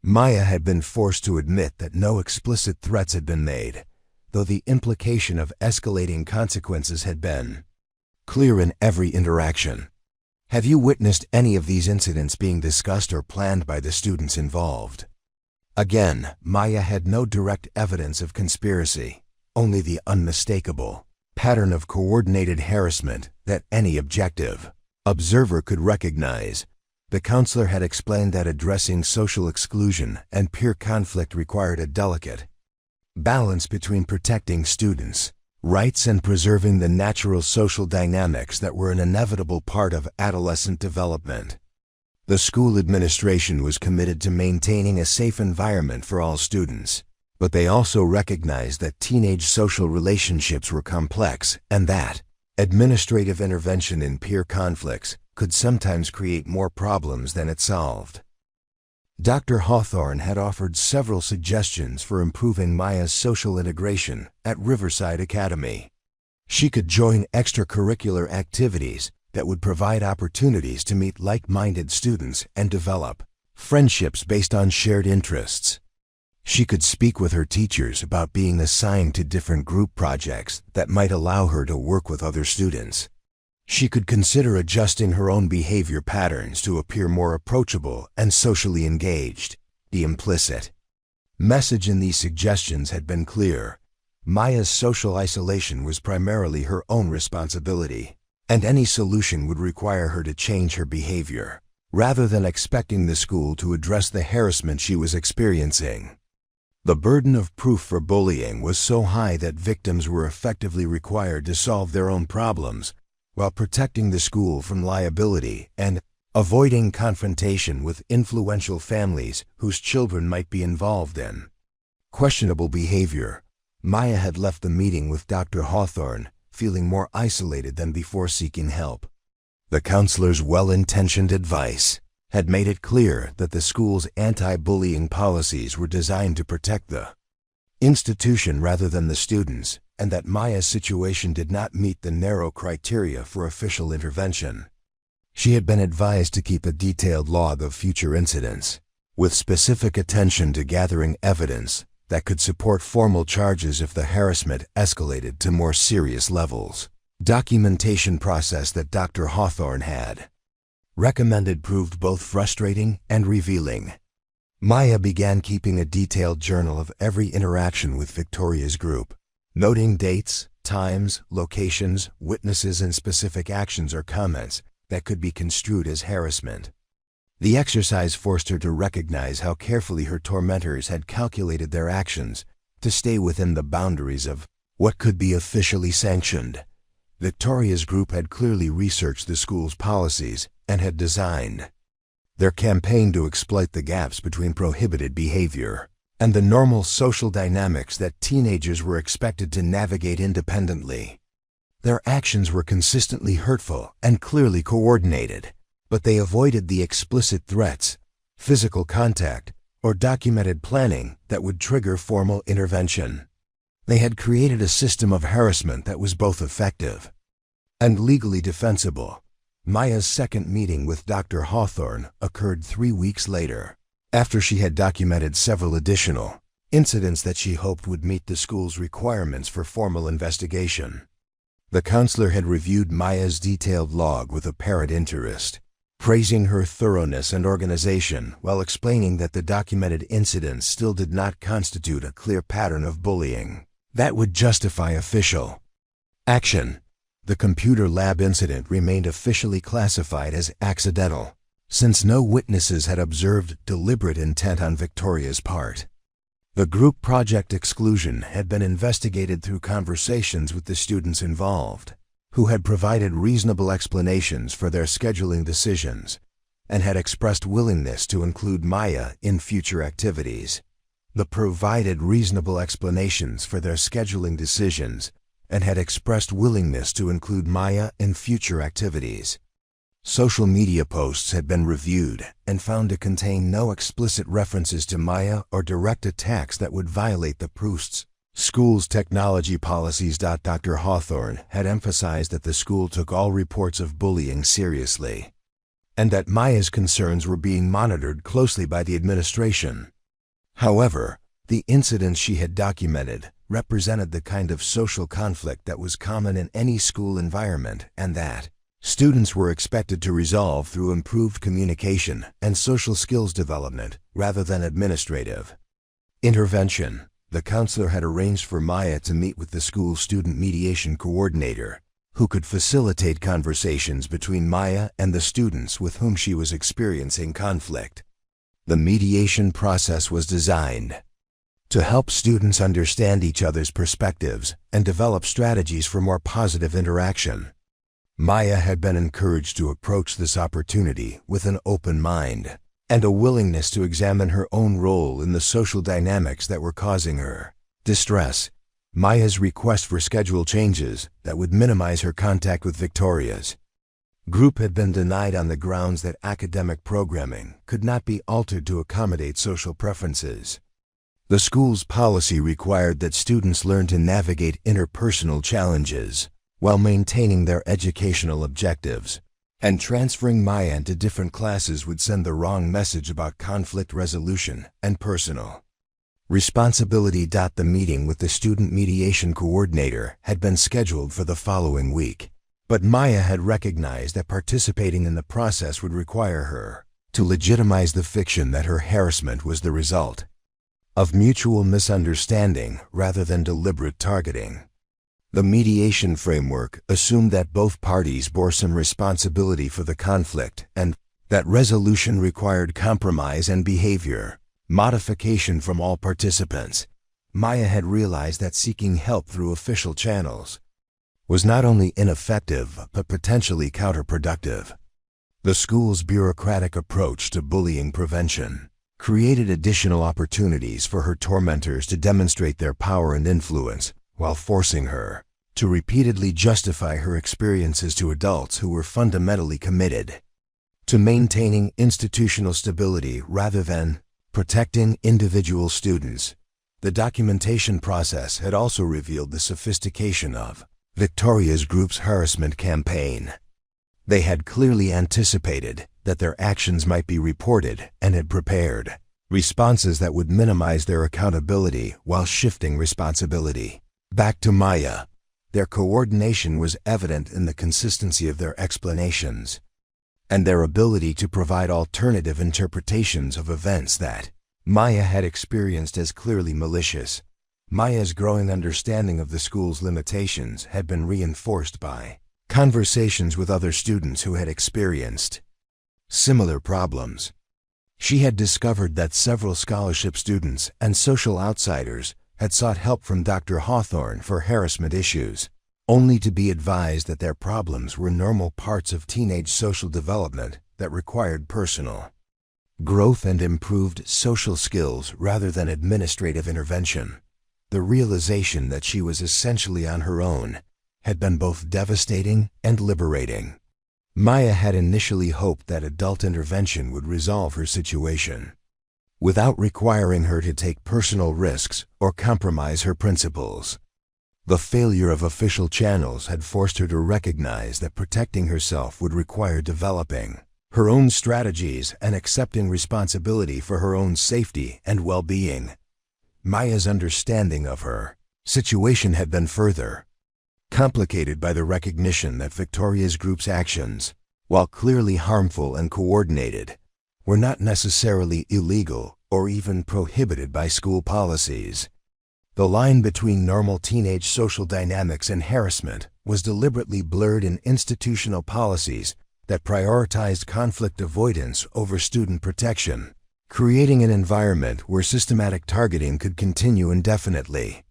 Maya had been forced to admit that no explicit threats had been made, though the implication of escalating consequences had been clear in every interaction. Have you witnessed any of these incidents being discussed or planned by the students involved? Again, Maya had no direct evidence of conspiracy, only the unmistakable pattern of coordinated harassment that any objective observer could recognize. The counselor had explained that addressing social exclusion and peer conflict required a delicate balance between protecting students' rights and preserving the natural social dynamics that were an inevitable part of adolescent development. The school administration was committed to maintaining a safe environment for all students, but they also recognized that teenage social relationships were complex and that administrative intervention in peer conflicts could sometimes create more problems than it solved. Dr. Hawthorne had offered several suggestions for improving Maya's social integration at Riverside Academy. She could join extracurricular activities that would provide opportunities to meet like-minded students and develop friendships based on shared interests. She could speak with her teachers about being assigned to different group projects that might allow her to work with other students. She could consider adjusting her own behavior patterns to appear more approachable and socially engaged. The implicit message in these suggestions had been clear. Maya's social isolation was primarily her own responsibility, and any solution would require her to change her behavior, rather than expecting the school to address the harassment she was experiencing. The burden of proof for bullying was so high that victims were effectively required to solve their own problems while protecting the school from liability and avoiding confrontation with influential families whose children might be involved in questionable behavior. Maya had left the meeting with Dr. Hawthorne feeling more isolated than before seeking help. The counselor's well-intentioned advice had made it clear that the school's anti-bullying policies were designed to protect the institution rather than the students, and that Maya's situation did not meet the narrow criteria for official intervention. She had been advised to keep a detailed log of future incidents, with specific attention to gathering evidence that could support formal charges if the harassment escalated to more serious levels. Documentation process that Dr. Hawthorne had recommended proved both frustrating and revealing. Maya began keeping a detailed journal of every interaction with Victoria's group, noting dates, times, locations, witnesses, and specific actions or comments that could be construed as harassment. The exercise forced her to recognize how carefully her tormentors had calculated their actions to stay within the boundaries of what could be officially sanctioned. Victoria's group had clearly researched the school's policies and had designed their campaign to exploit the gaps between prohibited behavior and the normal social dynamics that teenagers were expected to navigate independently. Their actions were consistently hurtful and clearly coordinated, but they avoided the explicit threats, physical contact, or documented planning that would trigger formal intervention. They had created a system of harassment that was both effective and legally defensible. Maya's second meeting with Dr. Hawthorne occurred 3 weeks later, after she had documented several additional incidents that she hoped would meet the school's requirements for formal investigation. The counselor had reviewed Maya's detailed log with apparent interest, praising her thoroughness and organization while explaining that the documented incidents still did not constitute a clear pattern of bullying that would justify official action. The computer lab incident remained officially classified as accidental, since no witnesses had observed deliberate intent on Victoria's part. The group project exclusion had been investigated through conversations with the students involved, who had provided reasonable explanations for their scheduling decisions and had expressed willingness to include Maya in future activities. The provided reasonable explanations for their scheduling decisions and had expressed willingness to include Maya in future activities. Social media posts had been reviewed and found to contain no explicit references to Maya or direct attacks that would violate the school's technology policies. Dr. Hawthorne had emphasized that the school took all reports of bullying seriously, and that Maya's concerns were being monitored closely by the administration. However, the incidents she had documented represented the kind of social conflict that was common in any school environment and that students were expected to resolve through improved communication and social skills development rather than administrative intervention. The counselor had arranged for Maya to meet with the school student mediation coordinator, who could facilitate conversations between Maya and the students with whom she was experiencing conflict. The mediation process was designed to help students understand each other's perspectives and develop strategies for more positive interaction. Maya had been encouraged to approach this opportunity with an open mind and a willingness to examine her own role in the social dynamics that were causing her distress. Maya's request for schedule changes that would minimize her contact with Victoria's group had been denied on the grounds that academic programming could not be altered to accommodate social preferences. The school's policy required that students learn to navigate interpersonal challenges while maintaining their educational objectives, and transferring Maya into different classes would send the wrong message about conflict resolution and personal responsibility. The meeting with the student mediation coordinator had been scheduled for the following week, but Maya had recognized that participating in the process would require her to legitimize the fiction that her harassment was the result of mutual misunderstanding rather than deliberate targeting. The mediation framework assumed that both parties bore some responsibility for the conflict and that resolution required compromise and behavior modification from all participants. Maya had realized that seeking help through official channels was not only ineffective but potentially counterproductive. The school's bureaucratic approach to bullying prevention created additional opportunities for her tormentors to demonstrate their power and influence, while forcing her to repeatedly justify her experiences to adults who were fundamentally committed to maintaining institutional stability rather than protecting individual students. The documentation process had also revealed the sophistication of Victoria's group's harassment campaign. They had clearly anticipated that their actions might be reported and had prepared responses that would minimize their accountability while shifting responsibility back to Maya. Their coordination was evident in the consistency of their explanations and their ability to provide alternative interpretations of events that Maya had experienced as clearly malicious. Maya's growing understanding of the school's limitations had been reinforced by conversations with other students who had experienced similar problems. She had discovered that several scholarship students and social outsiders had sought help from Dr. Hawthorne for harassment issues, only to be advised that their problems were normal parts of teenage social development that required personal growth and improved social skills rather than administrative intervention. The realization that she was essentially on her own had been both devastating and liberating. Maya had initially hoped that adult intervention would resolve her situation without requiring her to take personal risks or compromise her principles. The failure of official channels had forced her to recognize that protecting herself would require developing her own strategies and accepting responsibility for her own safety and well-being. Maya's understanding of her situation had been further complicated by the recognition that Victoria's group's actions while clearly harmful and coordinated, were not necessarily illegal or even prohibited by school policies. The line between normal teenage social dynamics and harassment was deliberately blurred in institutional policies that prioritized conflict avoidance over student protection, creating an environment where systematic targeting could continue indefinitely.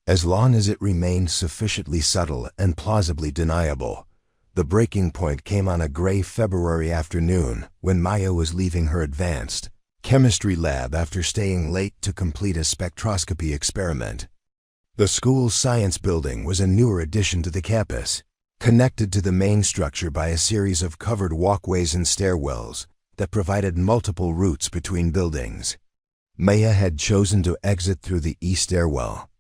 As long as it remained sufficiently subtle and plausibly deniable, the breaking point came on a gray February afternoon when Maya was leaving her advanced chemistry lab after staying late to complete a spectroscopy experiment. The school's science building was a newer addition to the campus, connected to the main structure by a series of covered walkways and stairwells that provided multiple routes between buildings. Maya had chosen to exit through the east stairwell,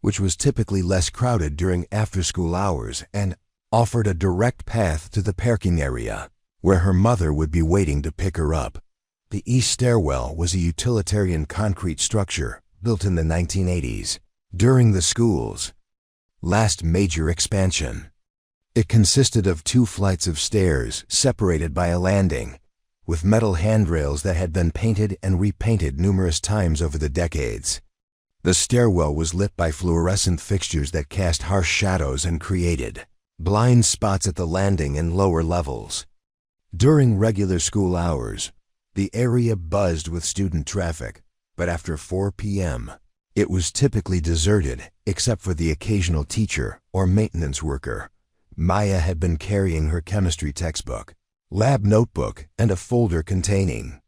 which was typically less crowded during after-school hours and offered a direct path to the parking area, where her mother would be waiting to pick her up. The east stairwell was a utilitarian concrete structure built in the 1980s, during the school's last major expansion. It consisted of 2 flights of stairs separated by a landing, with metal handrails that had been painted and repainted numerous times over the decades. The stairwell was lit by fluorescent fixtures that cast harsh shadows and created blind spots at the landing and lower levels. During regular school hours, the area buzzed with student traffic, but after 4 p.m., it was typically deserted except for the occasional teacher or maintenance worker. Maya had been carrying her chemistry textbook, lab notebook, and a folder containing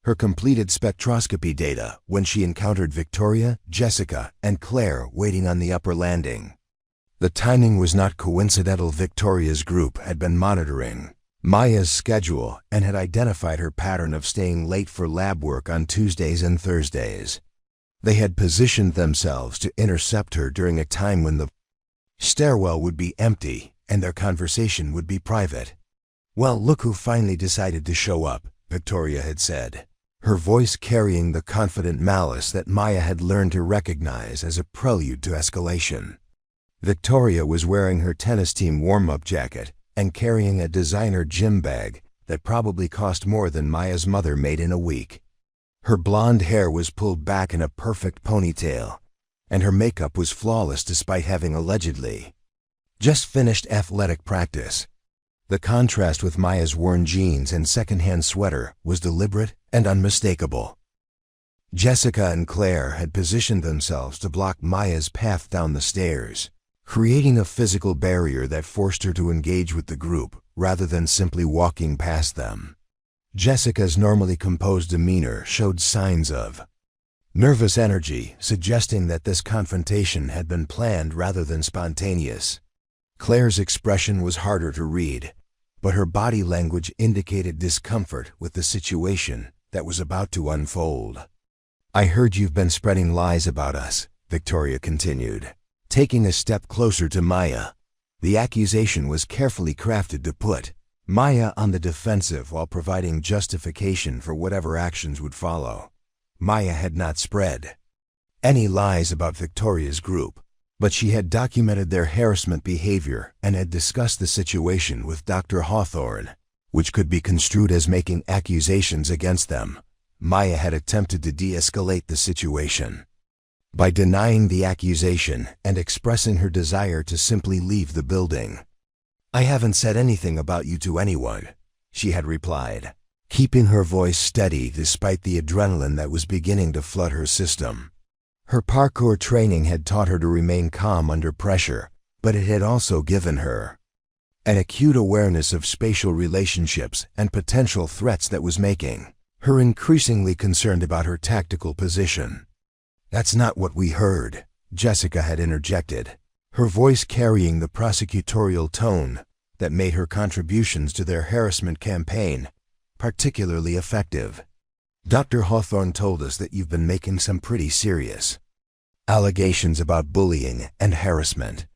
her completed spectroscopy data when she encountered Victoria, Jessica, and Claire waiting on the upper landing. The timing was not coincidental. Victoria's group had been monitoring Maya's schedule and had identified her pattern of staying late for lab work on Tuesdays and Thursdays. They had positioned themselves to intercept her during a time when the stairwell would be empty and their conversation would be private. "Well, look who finally decided to show up," Victoria had said, her voice carrying the confident malice that Maya had learned to recognize as a prelude to escalation. Victoria was wearing her tennis team warm-up jacket and carrying a designer gym bag that probably cost more than Maya's mother made in a week. Her blonde hair was pulled back in a perfect ponytail, and her makeup was flawless despite having allegedly just finished athletic practice. The contrast with Maya's worn jeans and secondhand sweater was deliberate and unmistakable. Jessica and Claire had positioned themselves to block Maya's path down the stairs, creating a physical barrier that forced her to engage with the group rather than simply walking past them. Jessica's normally composed demeanor showed signs of nervous energy, suggesting that this confrontation had been planned rather than spontaneous. Claire's expression was harder to read, but her body language indicated discomfort with the situation that was about to unfold. "I heard you've been spreading lies about us," Victoria continued, taking a step closer to Maya. The accusation was carefully crafted to put Maya on the defensive while providing justification for whatever actions would follow. Maya had not spread any lies about Victoria's group, but she had documented their harassment behavior and had discussed the situation with Dr. Hawthorne, which could be construed as making accusations against them. Maya had attempted to de-escalate the situation by denying the accusation and expressing her desire to simply leave the building. "I haven't said anything about you to anyone," she had replied, keeping her voice steady despite the adrenaline that was beginning to flood her system. Her parkour training had taught her to remain calm under pressure, but it had also given her an acute awareness of spatial relationships and potential threats that was making her increasingly concerned about her tactical position. "That's not what we heard," Jessica had interjected, her voice carrying the prosecutorial tone that made her contributions to their harassment campaign particularly effective. "Dr. Hawthorne told us that you've been making some pretty serious allegations about bullying and harassment.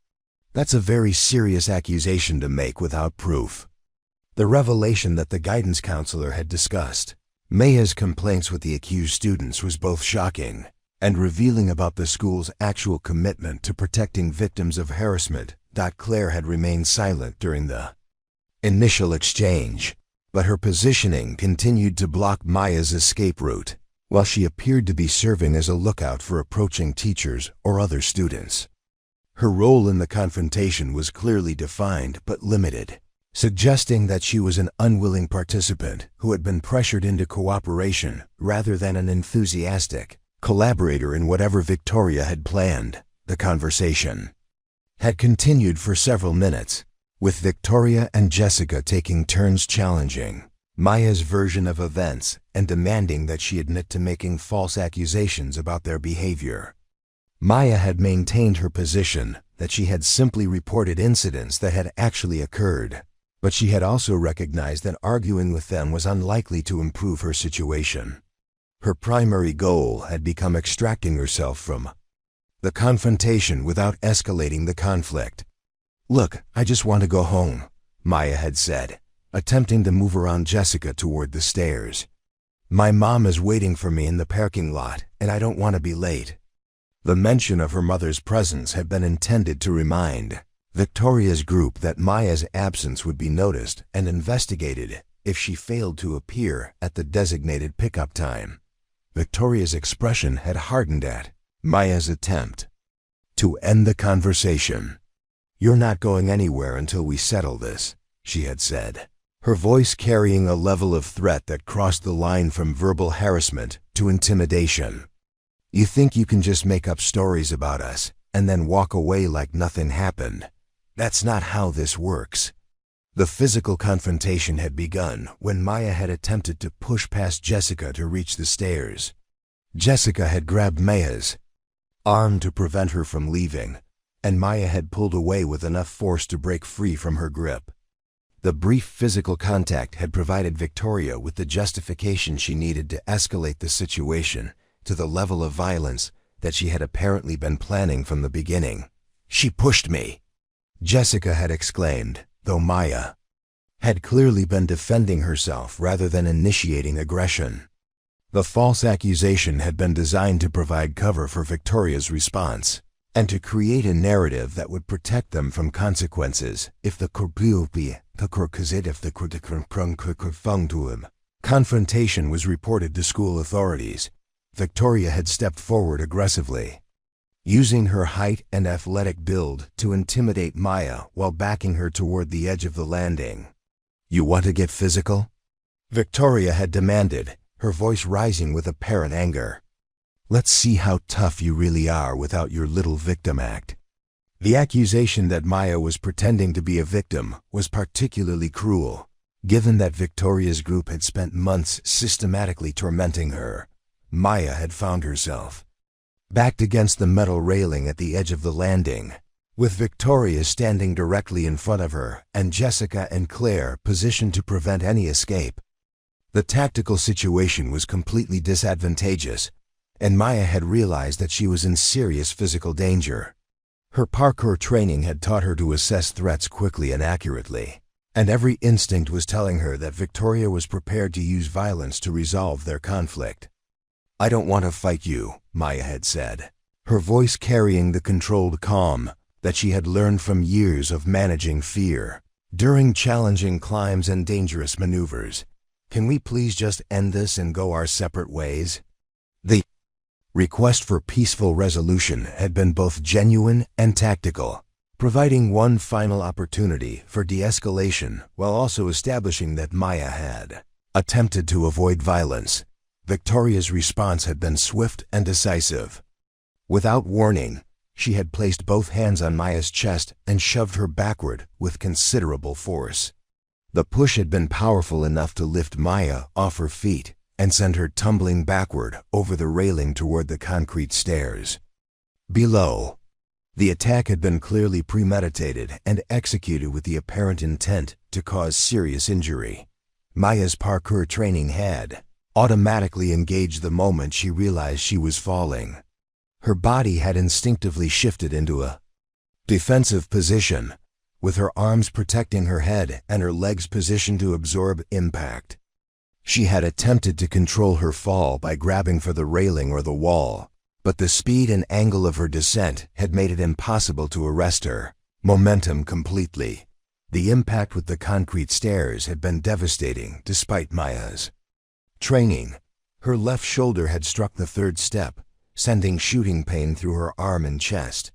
That's a very serious accusation to make without proof." The revelation that the guidance counselor had discussed Maya's complaints with the accused students was both shocking and revealing about the school's actual commitment to protecting victims of harassment. Claire had remained silent during the initial exchange, but her positioning continued to block Maya's escape route, while she appeared to be serving as a lookout for approaching teachers or other students. Her role in the confrontation was clearly defined but limited, suggesting that she was an unwilling participant who had been pressured into cooperation rather than an enthusiastic collaborator in whatever Victoria had planned. The conversation had continued for several minutes, with Victoria and Jessica taking turns challenging Maya's version of events and demanding that she admit to making false accusations about their behavior. Maya had maintained her position that she had simply reported incidents that had actually occurred, but she had also recognized that arguing with them was unlikely to improve her situation. Her primary goal had become extracting herself from the confrontation without escalating the conflict. "Look, I just want to go home," Maya had said, attempting to move around Jessica toward the stairs. "My mom is waiting for me in the parking lot, and I don't want to be late." The mention of her mother's presence had been intended to remind Victoria's group that Maya's absence would be noticed and investigated if she failed to appear at the designated pickup time. Victoria's expression had hardened at Maya's attempt to end the conversation. "You're not going anywhere until we settle this," she had said, her voice carrying a level of threat that crossed the line from verbal harassment to intimidation. "You think you can just make up stories about us and then walk away like nothing happened? That's not how this works." The physical confrontation had begun when Maya had attempted to push past Jessica to reach the stairs. Jessica had grabbed Maya's arm to prevent her from leaving, and Maya had pulled away with enough force to break free from her grip. The brief physical contact had provided Victoria with the justification she needed to escalate the situation to the level of violence that she had apparently been planning from the beginning. "She pushed me," Jessica had exclaimed, though Maya had clearly been defending herself rather than initiating aggression. The false accusation had been designed to provide cover for Victoria's response and to create a narrative that would protect them from consequences if the confrontation was reported to school authorities. Victoria had stepped forward aggressively, using her height and athletic build to intimidate Maya while backing her toward the edge of the landing. "You want to get physical?" Victoria had demanded, her voice rising with apparent anger. "Let's see how tough you really are without your little victim act." The accusation that Maya was pretending to be a victim was particularly cruel, given that Victoria's group had spent months systematically tormenting her. Maya had found herself backed against the metal railing at the edge of the landing, with Victoria standing directly in front of her and Jessica and Claire positioned to prevent any escape. The tactical situation was completely disadvantageous, and Maya had realized that she was in serious physical danger. Her parkour training had taught her to assess threats quickly and accurately, and every instinct was telling her that Victoria was prepared to use violence to resolve their conflict. "I don't want to fight you," Maya had said, her voice carrying the controlled calm that she had learned from years of managing fear during challenging climbs and dangerous maneuvers. "Can we please just end this and go our separate ways?" The request for peaceful resolution had been both genuine and tactical, providing one final opportunity for de-escalation while also establishing that Maya had attempted to avoid violence. Victoria's response had been swift and decisive. Without warning, she had placed both hands on Maya's chest and shoved her backward with considerable force. The push had been powerful enough to lift Maya off her feet and send her tumbling backward over the railing toward the concrete stairs. Below, the attack had been clearly premeditated and executed with the apparent intent to cause serious injury. Maya's parkour training had automatically engaged the moment she realized she was falling. Her body had instinctively shifted into a defensive position, with her arms protecting her head and her legs positioned to absorb impact. She had attempted to control her fall by grabbing for the railing or the wall, but the speed and angle of her descent had made it impossible to arrest her momentum completely. The impact with the concrete stairs had been devastating despite Maya's training. Her left shoulder had struck the third step, sending shooting pain through her arm and chest.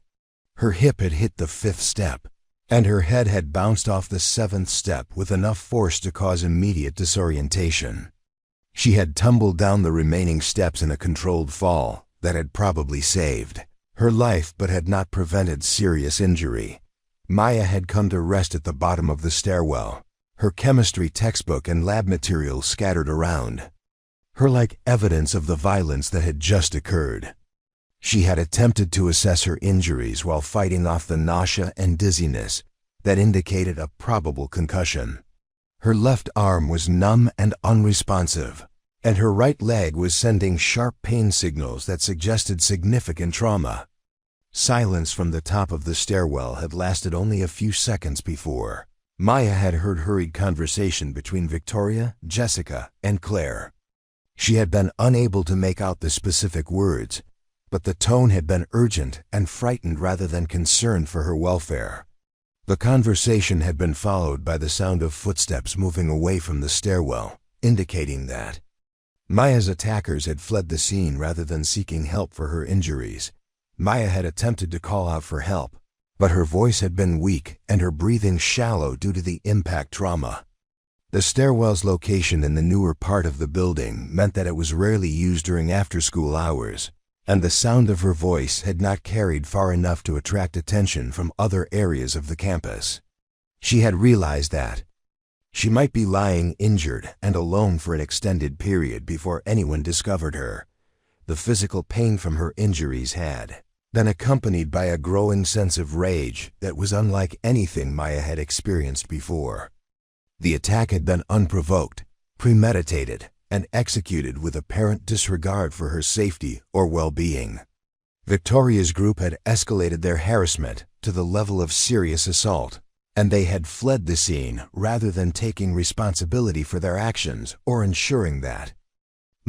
Her hip had hit the fifth step, and her head had bounced off the seventh step with enough force to cause immediate disorientation. She had tumbled down the remaining steps in a controlled fall that had probably saved her life but had not prevented serious injury. Maya had come to rest at the bottom of the stairwell, her chemistry textbook and lab materials scattered around her like evidence of the violence that had just occurred. She had attempted to assess her injuries while fighting off the nausea and dizziness that indicated a probable concussion. Her left arm was numb and unresponsive, and her right leg was sending sharp pain signals that suggested significant trauma. Silence from the top of the stairwell had lasted only a few seconds before. Maya had heard hurried conversation between Victoria, Jessica, and Claire. She had been unable to make out the specific words, but the tone had been urgent and frightened rather than concerned for her welfare. The conversation had been followed by the sound of footsteps moving away from the stairwell, indicating that Maya's attackers had fled the scene rather than seeking help for her injuries. Maya had attempted to call out for help, but her voice had been weak and her breathing shallow due to the impact trauma. The stairwell's location in the newer part of the building meant that it was rarely used during after-school hours, and the sound of her voice had not carried far enough to attract attention from other areas of the campus. She had realized that she might be lying injured and alone for an extended period before anyone discovered her. The physical pain from her injuries had been accompanied by a growing sense of rage that was unlike anything Maya had experienced before. The attack had been unprovoked, premeditated, and executed with apparent disregard for her safety or well-being. Victoria's group had escalated their harassment to the level of serious assault, and they had fled the scene rather than taking responsibility for their actions or ensuring that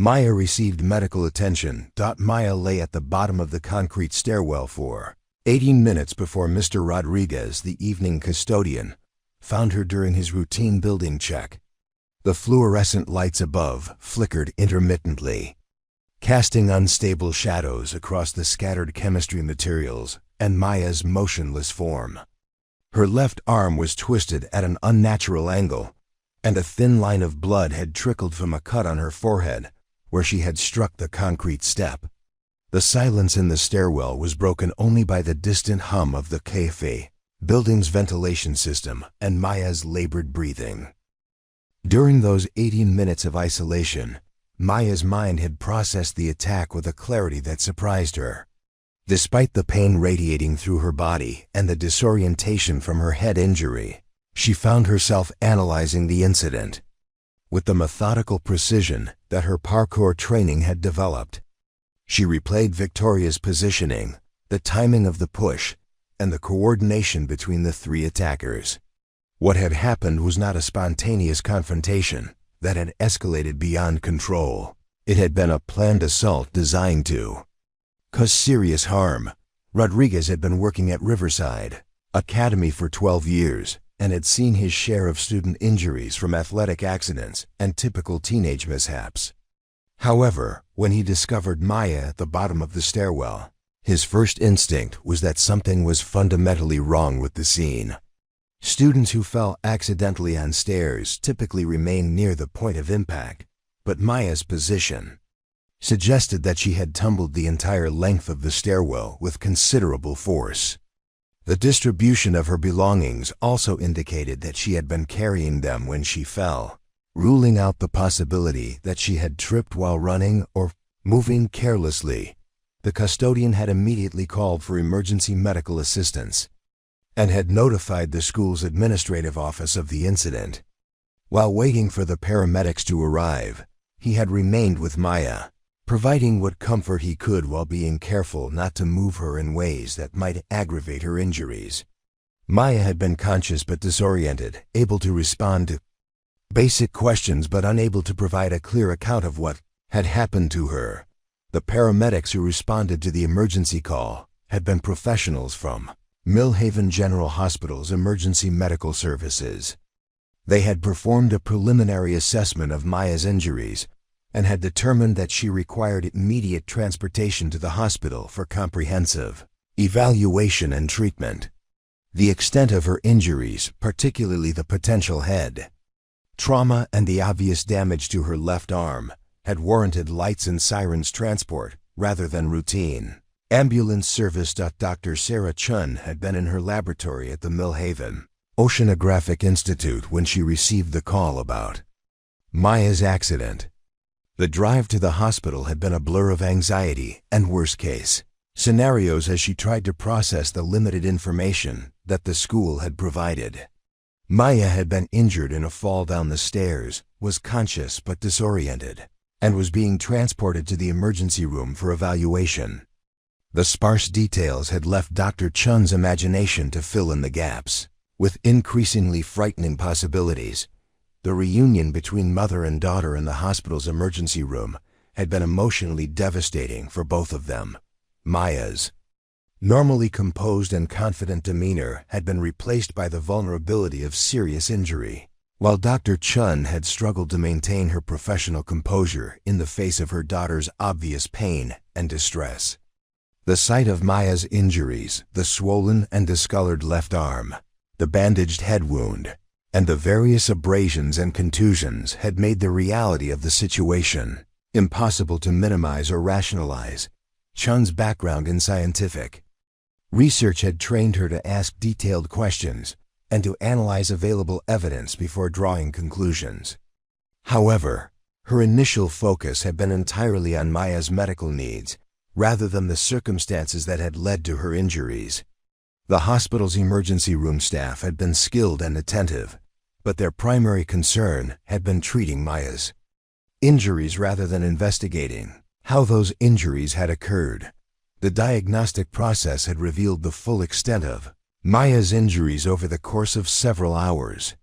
Maya received medical attention. Maya lay at the bottom of the concrete stairwell for 18 minutes before Mr. Rodriguez, the evening custodian, found her during his routine building check. The fluorescent lights above flickered intermittently, casting unstable shadows across the scattered chemistry materials and Maya's motionless form. Her left arm was twisted at an unnatural angle, and a thin line of blood had trickled from a cut on her forehead where she had struck the concrete step. The silence in the stairwell was broken only by the distant hum of the cafe building's ventilation system and Maya's labored breathing. During those 18 minutes of isolation, Maya's mind had processed the attack with a clarity that surprised her. Despite the pain radiating through her body and the disorientation from her head injury, she found herself analyzing the incident with the methodical precision that her parkour training had developed. She replayed Victoria's positioning, the timing of the push, and the coordination between the three attackers. What had happened was not a spontaneous confrontation that had escalated beyond control. It had been a planned assault designed to cause serious harm. Rodriguez had been working at Riverside Academy for 12 years and had seen his share of student injuries from athletic accidents and typical teenage mishaps. However, when he discovered Maya at the bottom of the stairwell, his first instinct was that something was fundamentally wrong with the scene. Students who fell accidentally on stairs typically remained near the point of impact, but Maya's position suggested that she had tumbled the entire length of the stairwell with considerable force. The distribution of her belongings also indicated that she had been carrying them when she fell, ruling out the possibility that she had tripped while running or moving carelessly. The custodian had immediately called for emergency medical assistance and had notified the school's administrative office of the incident. While waiting for the paramedics to arrive, he had remained with Maya, providing what comfort he could while being careful not to move her in ways that might aggravate her injuries. Maya had been conscious but disoriented, able to respond to basic questions but unable to provide a clear account of what had happened to her. The paramedics who responded to the emergency call had been professionals from Millhaven General Hospital's emergency medical services. They had performed a preliminary assessment of Maya's injuries and had determined that she required immediate transportation to the hospital for comprehensive evaluation and treatment. The extent of her injuries, particularly the potential head trauma and the obvious damage to her left arm, had warranted lights and sirens transport rather than routine ambulance service. Dr. Sarah Chen had been in her laboratory at the Millhaven Oceanographic Institute when she received the call about Maya's accident. The drive to the hospital had been a blur of anxiety and worst-case scenarios as she tried to process the limited information that the school had provided. Maya had been injured in a fall down the stairs, was conscious but disoriented, and was being transported to the emergency room for evaluation. The sparse details had left Dr. Chen's imagination to fill in the gaps, with increasingly frightening possibilities. The reunion between mother and daughter in the hospital's emergency room had been emotionally devastating for both of them. Maya's normally composed and confident demeanor had been replaced by the vulnerability of serious injury, while Dr. Chen had struggled to maintain her professional composure in the face of her daughter's obvious pain and distress. The sight of Maya's injuries, the swollen and discolored left arm, the bandaged head wound, and the various abrasions and contusions had made the reality of the situation impossible to minimize or rationalize. Chen's background in scientific research had trained her to ask detailed questions and to analyze available evidence before drawing conclusions. However, her initial focus had been entirely on Maya's medical needs rather than the circumstances that had led to her injuries. The hospital's emergency room staff had been skilled and attentive, but their primary concern had been treating Maya's injuries rather than investigating how those injuries had occurred. The diagnostic process had revealed the full extent of Maya's injuries over the course of several hours.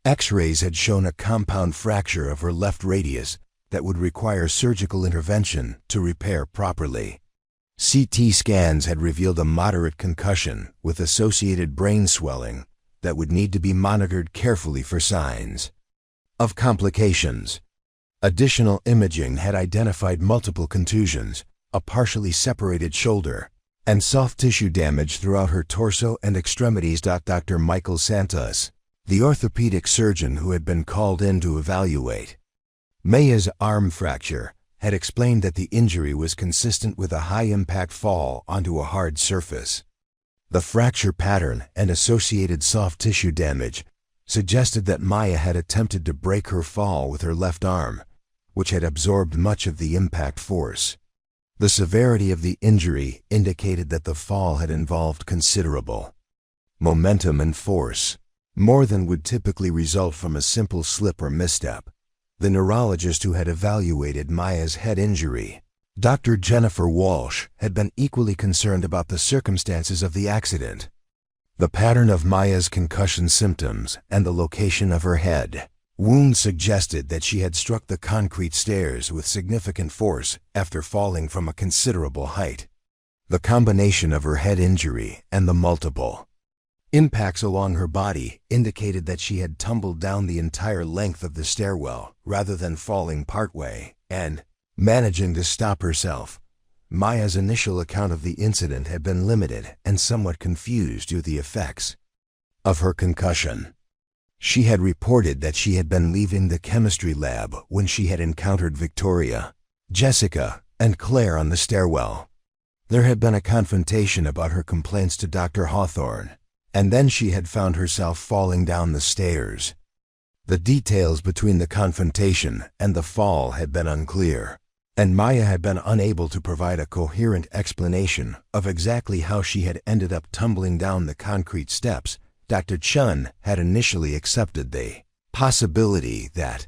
X-rays had shown a compound fracture of her left radius that would require surgical intervention to repair properly. CT scans had revealed a moderate concussion with associated brain swelling that would need to be monitored carefully for signs of complications. Additional imaging had identified multiple contusions, a partially separated shoulder, and soft tissue damage throughout her torso and extremities. Dr. Michael Santos, the orthopedic surgeon who had been called in to evaluate Maya's arm fracture, had explained that the injury was consistent with a high-impact fall onto a hard surface. The fracture pattern and associated soft tissue damage suggested that Maya had attempted to break her fall with her left arm, which had absorbed much of the impact force. The severity of the injury indicated that the fall had involved considerable momentum and force, more than would typically result from a simple slip or misstep. The neurologist who had evaluated Maya's head injury, Dr. Jennifer Walsh, had been equally concerned about the circumstances of the accident. The pattern of Maya's concussion symptoms and the location of her head wound suggested that she had struck the concrete stairs with significant force after falling from a considerable height. The combination of her head injury and the multiple impacts along her body indicated that she had tumbled down the entire length of the stairwell rather than falling partway and managing to stop herself. Maya's initial account of the incident had been limited and somewhat confused due to the effects of her concussion. She had reported that she had been leaving the chemistry lab when she had encountered Victoria, Jessica, and Claire on the stairwell. There had been a confrontation about her complaints to Dr. Hawthorne, and then she had found herself falling down the stairs. The details between the confrontation and the fall had been unclear, and Maya had been unable to provide a coherent explanation of exactly how she had ended up tumbling down the concrete steps. Dr. Chen had initially accepted the possibility that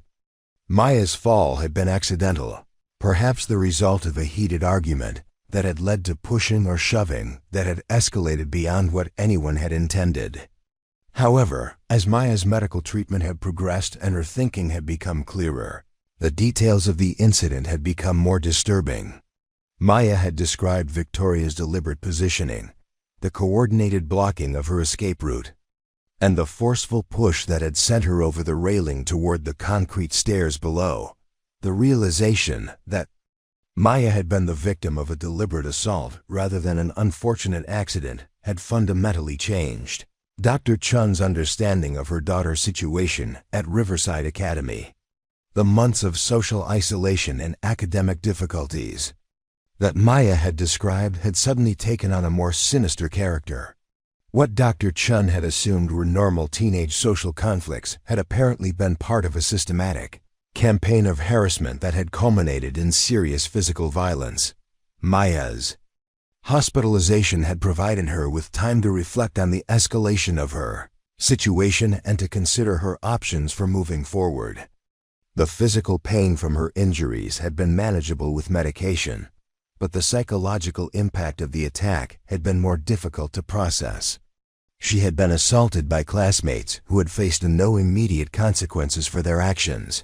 Maya's fall had been accidental, perhaps the result of a heated argument that had led to pushing or shoving that had escalated beyond what anyone had intended. However, as Maya's medical treatment had progressed and her thinking had become clearer, the details of the incident had become more disturbing. Maya had described Victoria's deliberate positioning, the coordinated blocking of her escape route, and the forceful push that had sent her over the railing toward the concrete stairs below. The realization that Maya had been the victim of a deliberate assault rather than an unfortunate accident had fundamentally changed Dr. Chen's understanding of her daughter's situation at Riverside Academy. The months of social isolation and academic difficulties that Maya had described had suddenly taken on a more sinister character. What Dr. Chen had assumed were normal teenage social conflicts had apparently been part of a systematic campaign of harassment that had culminated in serious physical violence. Maya's hospitalization had provided her with time to reflect on the escalation of her situation and to consider her options for moving forward. The physical pain from her injuries had been manageable with medication, but the psychological impact of the attack had been more difficult to process. She had been assaulted by classmates who had faced no immediate consequences for their actions,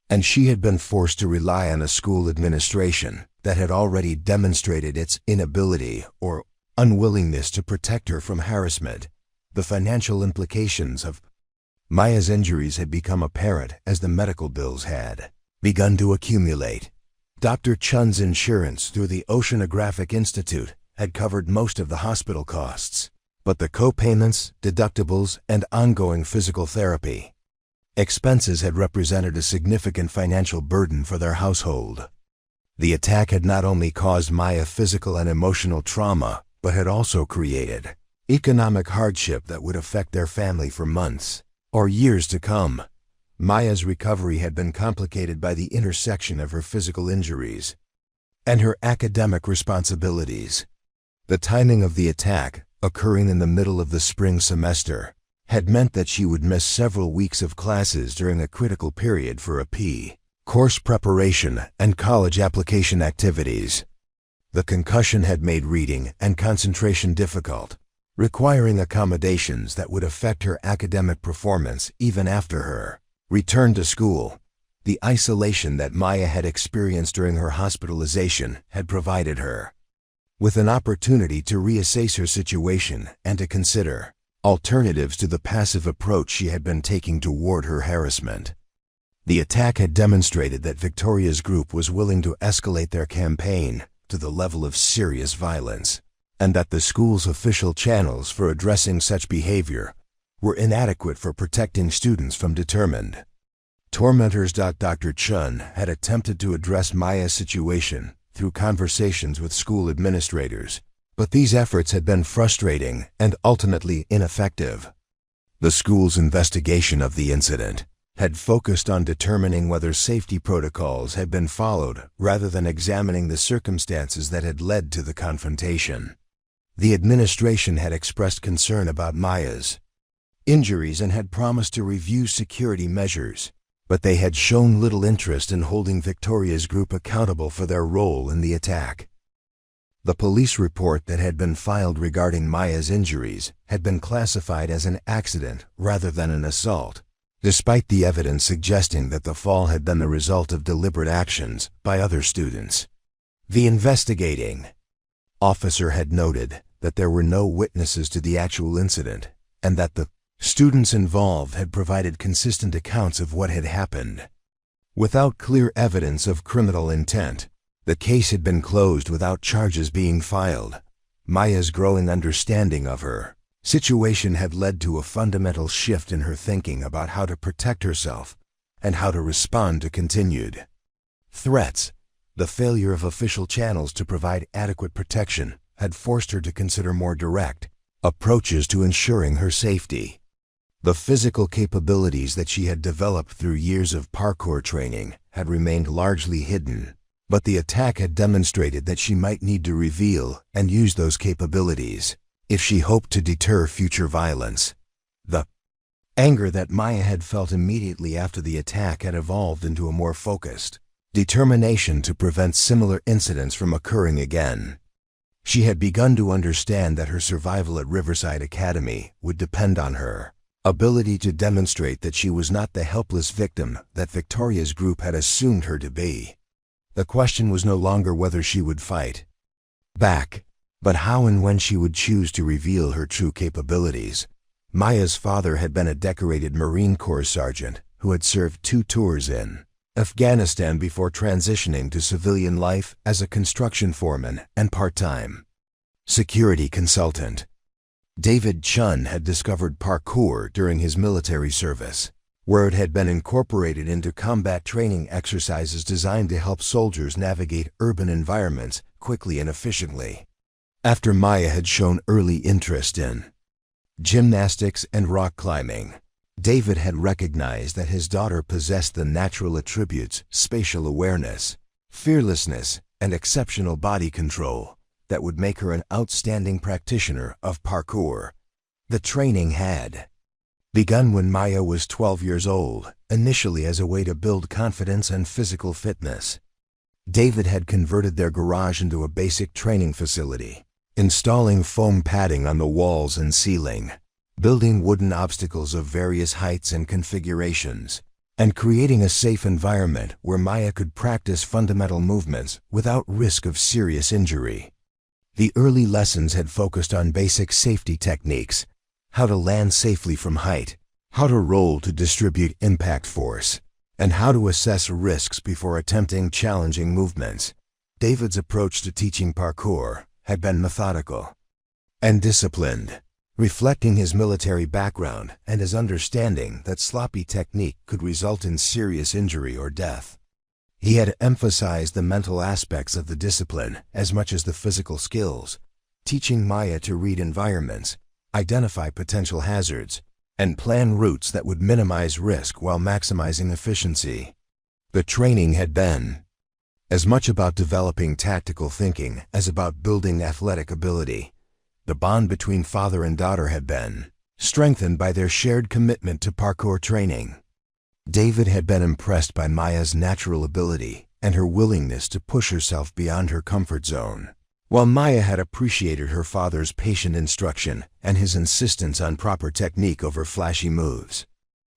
and she had been forced to rely on a school administration that had already demonstrated its inability or unwillingness to protect her from harassment. The financial implications of Maya's injuries had become apparent as the medical bills had begun to accumulate. Dr. Chen's insurance through the Oceanographic Institute had covered most of the hospital costs, but the co-payments, deductibles, and ongoing physical therapy expenses had represented a significant financial burden for their household. The attack had not only caused Maya physical and emotional trauma, but had also created economic hardship that would affect their family for months or years to come. Maya's recovery had been complicated by the intersection of her physical injuries and her academic responsibilities. The timing of the attack, occurring in the middle of the spring semester, had meant that she would miss several weeks of classes during a critical period for a course preparation and college application activities. The concussion had made reading and concentration difficult, requiring accommodations that would affect her academic performance even after her return to school. The isolation that Maya had experienced during her hospitalization had provided her with an opportunity to reassess her situation and to consider alternatives to the passive approach she had been taking toward her harassment. The attack had demonstrated that Victoria's group was willing to escalate their campaign to the level of serious violence, and that the school's official channels for addressing such behavior were inadequate for protecting students from determined tormentors. Dr. Chen had attempted to address Maya's situation through conversations with school administrators, but these efforts had been frustrating and ultimately ineffective. The school's investigation of the incident had focused on determining whether safety protocols had been followed rather than examining the circumstances that had led to the confrontation. The administration had expressed concern about Maya's injuries and had promised to review security measures, but they had shown little interest in holding Victoria's group accountable for their role in the attack. The police report that had been filed regarding Maya's injuries had been classified as an accident rather than an assault, despite the evidence suggesting that the fall had been the result of deliberate actions by other students. The investigating officer had noted that there were no witnesses to the actual incident, and that the students involved had provided consistent accounts of what had happened. Without clear evidence of criminal intent, the case had been closed without charges being filed. Maya's growing understanding of her situation had led to a fundamental shift in her thinking about how to protect herself and how to respond to continued threats. The failure of official channels to provide adequate protection had forced her to consider more direct approaches to ensuring her safety. The physical capabilities that she had developed through years of parkour training had remained largely hidden, but the attack had demonstrated that she might need to reveal and use those capabilities if she hoped to deter future violence. The anger that Maya had felt immediately after the attack had evolved into a more focused determination to prevent similar incidents from occurring again. She had begun to understand that her survival at Riverside Academy would depend on her ability to demonstrate that she was not the helpless victim that Victoria's group had assumed her to be. The question was no longer whether she would fight back, But how and when she would choose to reveal her true capabilities? Maya's father had been a decorated Marine Corps sergeant who had served 2 tours in Afghanistan before transitioning to civilian life as a construction foreman and part-time security consultant. David Chen had discovered parkour during his military service, where it had been incorporated into combat training exercises designed to help soldiers navigate urban environments quickly and efficiently. After Maya had shown early interest in gymnastics and rock climbing, David had recognized that his daughter possessed the natural attributes, spatial awareness, fearlessness, and exceptional body control that would make her an outstanding practitioner of parkour. The training had begun when Maya was 12 years old, initially as a way to build confidence and physical fitness. David had converted their garage into a basic training facility, installing foam padding on the walls and ceiling, building wooden obstacles of various heights and configurations, and creating a safe environment where Maya could practice fundamental movements without risk of serious injury. The early lessons had focused on basic safety techniques: how to land safely from height, how to roll to distribute impact force, and how to assess risks before attempting challenging movements. David's approach to teaching parkour had been methodical and disciplined, reflecting his military background and his understanding that sloppy technique could result in serious injury or death. He had emphasized the mental aspects of the discipline as much as the physical skills, teaching Maya to read environments, identify potential hazards, and plan routes that would minimize risk while maximizing efficiency. The training had been as much about developing tactical thinking as about building athletic ability. The bond between father and daughter had been strengthened by their shared commitment to parkour training. David had been impressed by Maya's natural ability and her willingness to push herself beyond her comfort zone, while Maya had appreciated her father's patient instruction and his insistence on proper technique over flashy moves.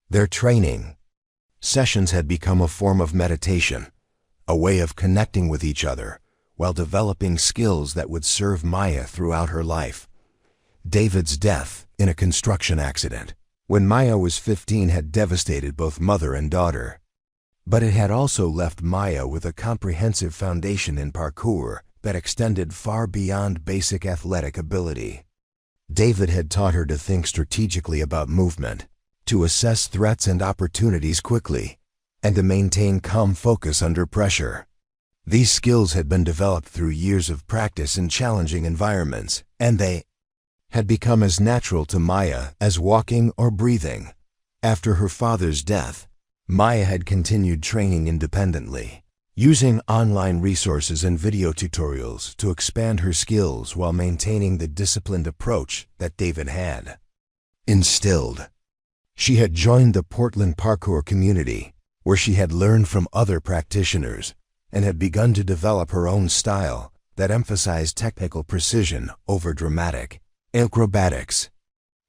Their training sessions had become a form of meditation, a way of connecting with each other while developing skills that would serve Maya throughout her life. David's death in a construction accident when Maya was 15 had devastated both mother and daughter, but it had also left Maya with a comprehensive foundation in parkour that extended far beyond basic athletic ability. David had taught her to think strategically about movement, to assess threats and opportunities quickly, and to maintain calm focus under pressure. These skills had been developed through years of practice in challenging environments, and they had become as natural to Maya as walking or breathing. After her father's death, Maya had continued training independently, using online resources and video tutorials to expand her skills while maintaining the disciplined approach that David had instilled. She had joined the Portland parkour community, where she had learned from other practitioners and had begun to develop her own style that emphasized technical precision over dramatic acrobatics.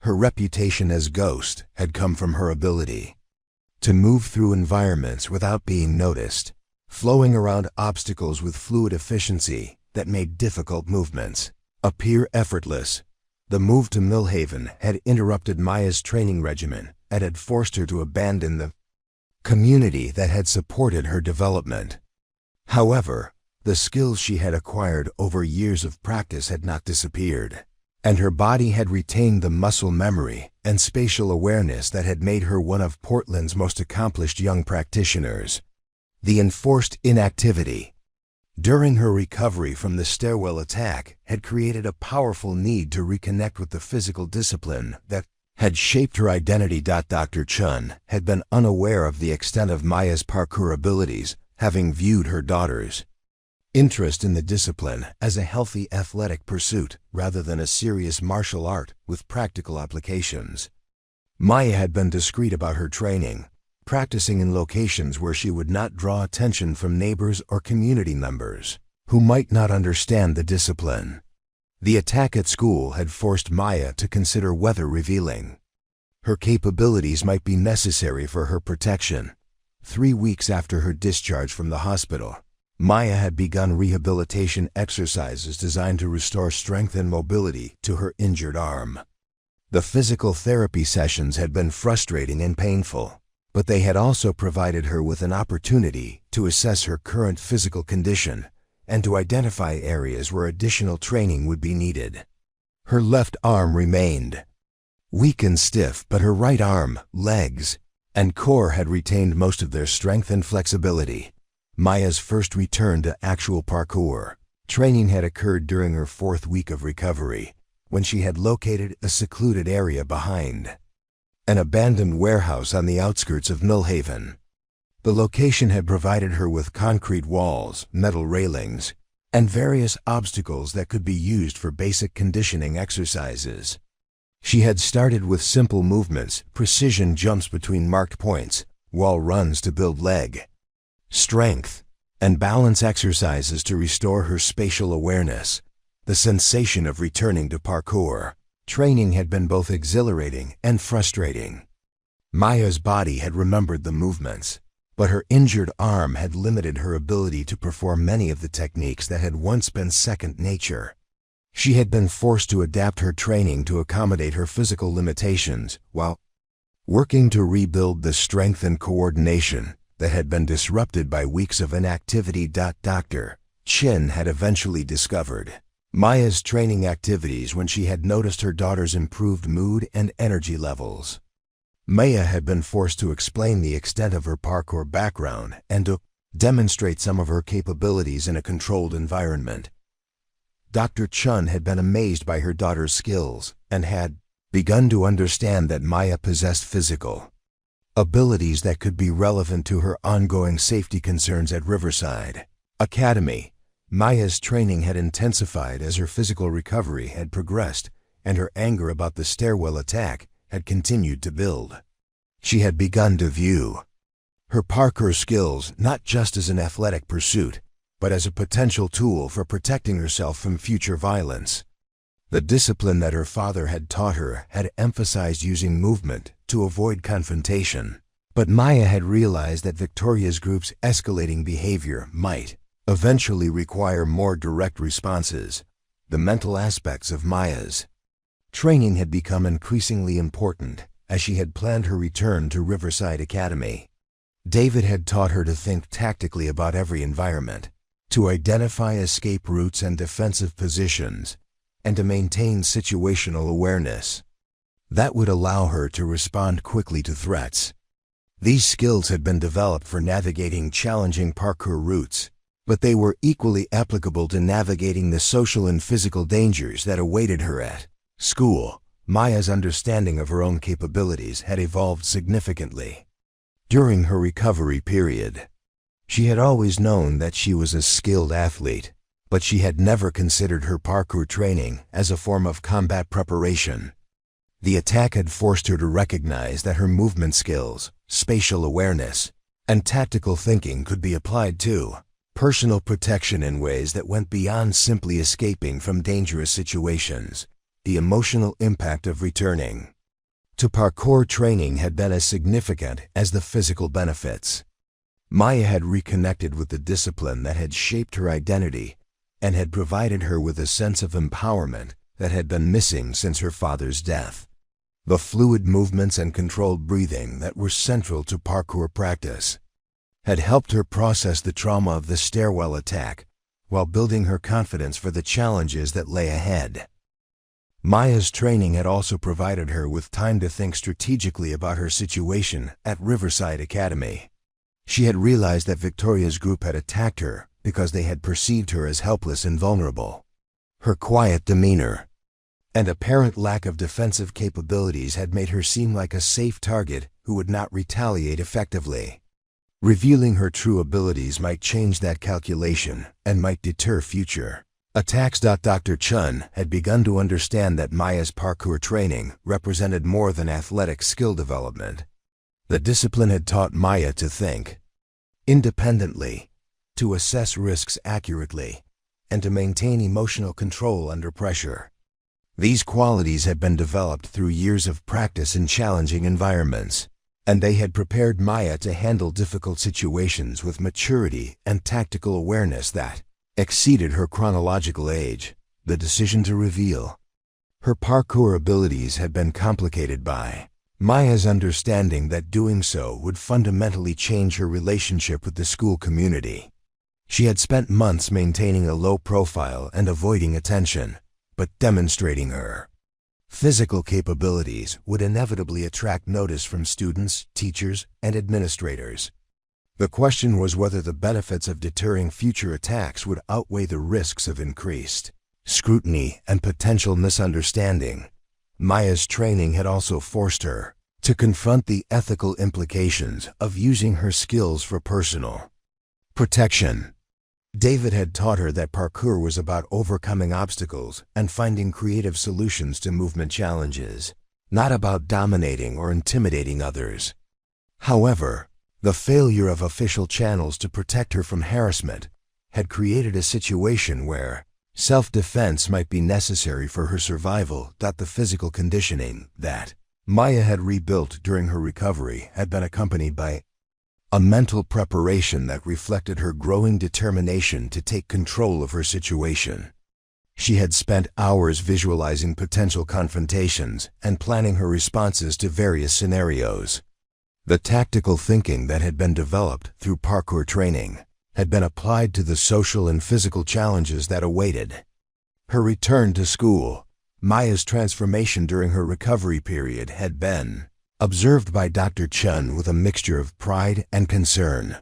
Her reputation as Ghost had come from her ability to move through environments without being noticed, flowing around obstacles with fluid efficiency that made difficult movements appear effortless. The move to Millhaven had interrupted Maya's training regimen and had forced her to abandon the community that had supported her development. However, the skills she had acquired over years of practice had not disappeared, and her body had retained the muscle memory and spatial awareness that had made her one of Portland's most accomplished young practitioners. The enforced inactivity during her recovery from the stairwell attack had created a powerful need to reconnect with the physical discipline that had shaped her identity. Dr. Chen had been unaware of the extent of Maya's parkour abilities, having viewed her daughter's interest in the discipline as a healthy athletic pursuit rather than a serious martial art with practical applications. Maya had been discreet about her training, practicing in locations where she would not draw attention from neighbors or community members who might not understand the discipline. The attack at school had forced Maya to consider whether revealing her capabilities might be necessary for her protection. 3 weeks after her discharge from the hospital, Maya had begun rehabilitation exercises designed to restore strength and mobility to her injured arm. The physical therapy sessions had been frustrating and painful, but they had also provided her with an opportunity to assess her current physical condition and to identify areas where additional training would be needed. Her left arm remained weak and stiff, but her right arm, legs, and core had retained most of their strength and flexibility. Maya's first return to actual parkour training had occurred during her 4th week of recovery, when she had located a secluded area behind an abandoned warehouse on the outskirts of Millhaven. The location had provided her with concrete walls, metal railings, and various obstacles that could be used for basic conditioning exercises. She had started with simple movements, precision jumps between marked points, wall runs to build leg strength, and balance exercises to restore her spatial awareness. The sensation of returning to parkour training had been both exhilarating and frustrating. Maya's body had remembered the movements, but her injured arm had limited her ability to perform many of the techniques that had once been second nature. She had been forced to adapt her training to accommodate her physical limitations while working to rebuild the strength and coordination that had been disrupted by weeks of inactivity. Dr. Chen had eventually discovered Maya's training activities when she had noticed her daughter's improved mood and energy levels. Maya had been forced to explain the extent of her parkour background and to demonstrate some of her capabilities in a controlled environment. Dr. Chen had been amazed by her daughter's skills and had begun to understand that Maya possessed physical abilities that could be relevant to her ongoing safety concerns at Riverside Academy. Maya's training had intensified as her physical recovery had progressed, and her anger about the stairwell attack had continued to build. She had begun to view her parkour skills not just as an athletic pursuit, but as a potential tool for protecting herself from future violence. The discipline that her father had taught her had emphasized using movement to avoid confrontation, but Maya had realized that Victoria's group's escalating behavior might eventually require more direct responses. The mental aspects of Maya's training had become increasingly important as she had planned her return to Riverside Academy. David had taught her to think tactically about every environment, to identify escape routes and defensive positions, and to maintain situational awareness that would allow her to respond quickly to threats. These skills had been developed for navigating challenging parkour routes, but they were equally applicable to navigating the social and physical dangers that awaited her at school. Maya's understanding of her own capabilities had evolved significantly. During her recovery period, she had always known that she was a skilled athlete, but she had never considered her parkour training as a form of combat preparation. The attack had forced her to recognize that her movement skills, spatial awareness, and tactical thinking could be applied to personal protection in ways that went beyond simply escaping from dangerous situations. The emotional impact of returning to parkour training had been as significant as the physical benefits. Maya had reconnected with the discipline that had shaped her identity and had provided her with a sense of empowerment that had been missing since her father's death. The fluid movements and controlled breathing that were central to parkour practice had helped her process the trauma of the stairwell attack while building her confidence for the challenges that lay ahead. Maya's training had also provided her with time to think strategically about her situation at Riverside Academy. She had realized that Victoria's group had attacked her because they had perceived her as helpless and vulnerable. Her quiet demeanor and apparent lack of defensive capabilities had made her seem like a safe target who would not retaliate effectively. Revealing her true abilities might change that calculation and might deter future attacks. Dr. Chen had begun to understand that Maya's parkour training represented more than athletic skill development. The discipline had taught Maya to think independently, to assess risks accurately, and to maintain emotional control under pressure. These qualities had been developed through years of practice in challenging environments. and they had prepared Maya to handle difficult situations with maturity and tactical awareness that exceeded her chronological age. The decision to reveal her parkour abilities had been complicated by Maya's understanding that doing so would fundamentally change her relationship with the school community. She had spent months maintaining a low profile and avoiding attention, but demonstrating her physical capabilities would inevitably attract notice from students, teachers, and administrators. The question was whether the benefits of deterring future attacks would outweigh the risks of increased scrutiny and potential misunderstanding. Maya's training had also forced her to confront the ethical implications of using her skills for personal protection. David had taught her that parkour was about overcoming obstacles and finding creative solutions to movement challenges, not about dominating or intimidating others. However, the failure of official channels to protect her from harassment had created a situation where self-defense might be necessary for her survival. The physical conditioning that Maya had rebuilt during her recovery had been accompanied by a mental preparation that reflected her growing determination to take control of her situation. She had spent hours visualizing potential confrontations and planning her responses to various scenarios. The tactical thinking that had been developed through parkour training had been applied to the social and physical challenges that awaited her return to school. Maya's transformation during her recovery period had been observed by Dr. Chen with a mixture of pride and concern.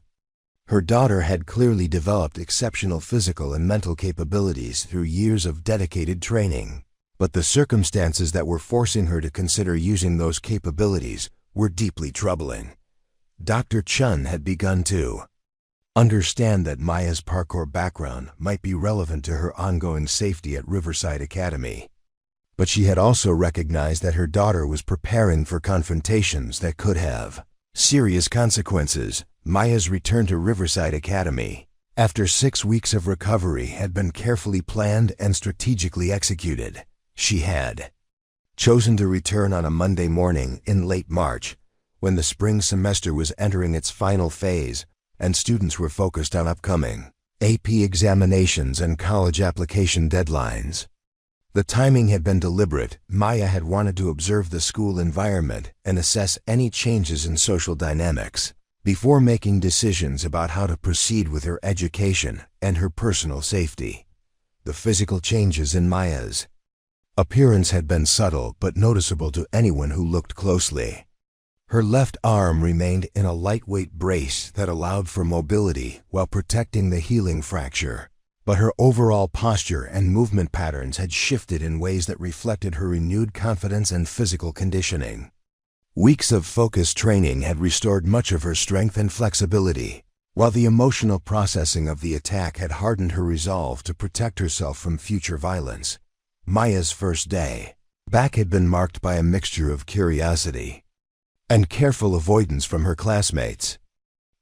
Her daughter had clearly developed exceptional physical and mental capabilities through years of dedicated training, but the circumstances that were forcing her to consider using those capabilities were deeply troubling. Dr. Chen had begun to understand that Maya's parkour background might be relevant to her ongoing safety at Riverside Academy, but she had also recognized that her daughter was preparing for confrontations that could have serious consequences. Maya's return to Riverside Academy, after 6 weeks of recovery, had been carefully planned and strategically executed. She had chosen to return on a Monday morning in late March, when the spring semester was entering its final phase and students were focused on upcoming AP examinations and college application deadlines. The timing had been deliberate. Maya had wanted to observe the school environment and assess any changes in social dynamics before making decisions about how to proceed with her education and her personal safety. The physical changes in Maya's appearance had been subtle but noticeable to anyone who looked closely. Her left arm remained in a lightweight brace that allowed for mobility while protecting the healing fracture, but her overall posture and movement patterns had shifted in ways that reflected her renewed confidence and physical conditioning. Weeks of focused training had restored much of her strength and flexibility, while the emotional processing of the attack had hardened her resolve to protect herself from future violence. Maya's first day back had been marked by a mixture of curiosity and careful avoidance from her classmates.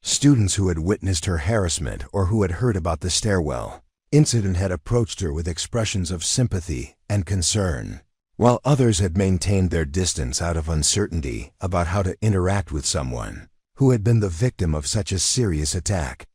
Students who had witnessed her harassment or who had heard about the stairwell incident had approached her with expressions of sympathy and concern, while others had maintained their distance out of uncertainty about how to interact with someone who had been the victim of such a serious attack.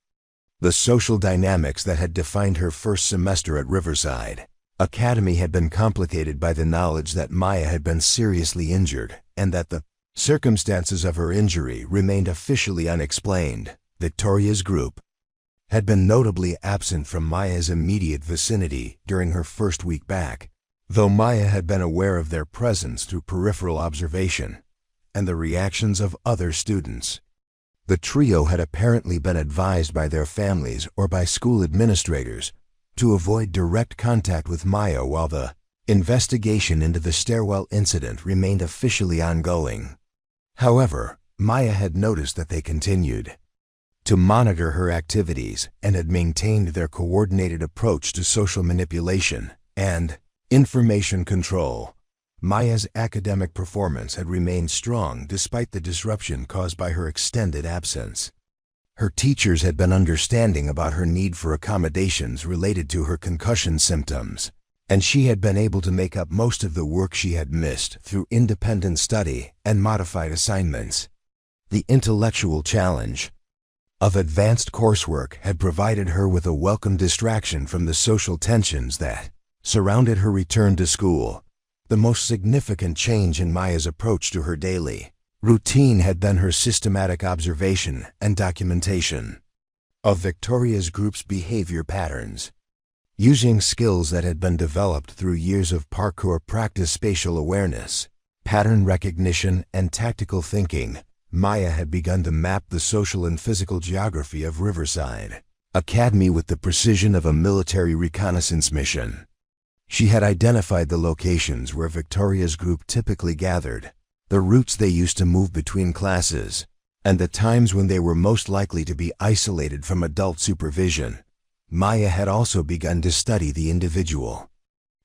The social dynamics that had defined her first semester at Riverside Academy had been complicated by the knowledge that Maya had been seriously injured and that the circumstances of her injury remained officially unexplained. Victoria's group had been notably absent from Maya's immediate vicinity during her first week back, though Maya had been aware of their presence through peripheral observation and the reactions of other students. The trio had apparently been advised by their families or by school administrators to avoid direct contact with Maya while the investigation into the stairwell incident remained officially ongoing. However, Maya had noticed that they continued to monitor her activities and had maintained their coordinated approach to social manipulation and information control. Maya's academic performance had remained strong despite the disruption caused by her extended absence. Her teachers had been understanding about her need for accommodations related to her concussion symptoms, and she had been able to make up most of the work she had missed through independent study and modified assignments. The intellectual challenge of advanced coursework had provided her with a welcome distraction from the social tensions that surrounded her return to school. The most significant change in Maya's approach to her daily routine had been her systematic observation and documentation of Victoria's group's behavior patterns. Using skills that had been developed through years of parkour practice, spatial awareness, pattern recognition, and tactical thinking, Maya had begun to map the social and physical geography of Riverside Academy with the precision of a military reconnaissance mission. She had identified the locations where Victoria's group typically gathered, the routes they used to move between classes, and the times when they were most likely to be isolated from adult supervision. Maya had also begun to study the individual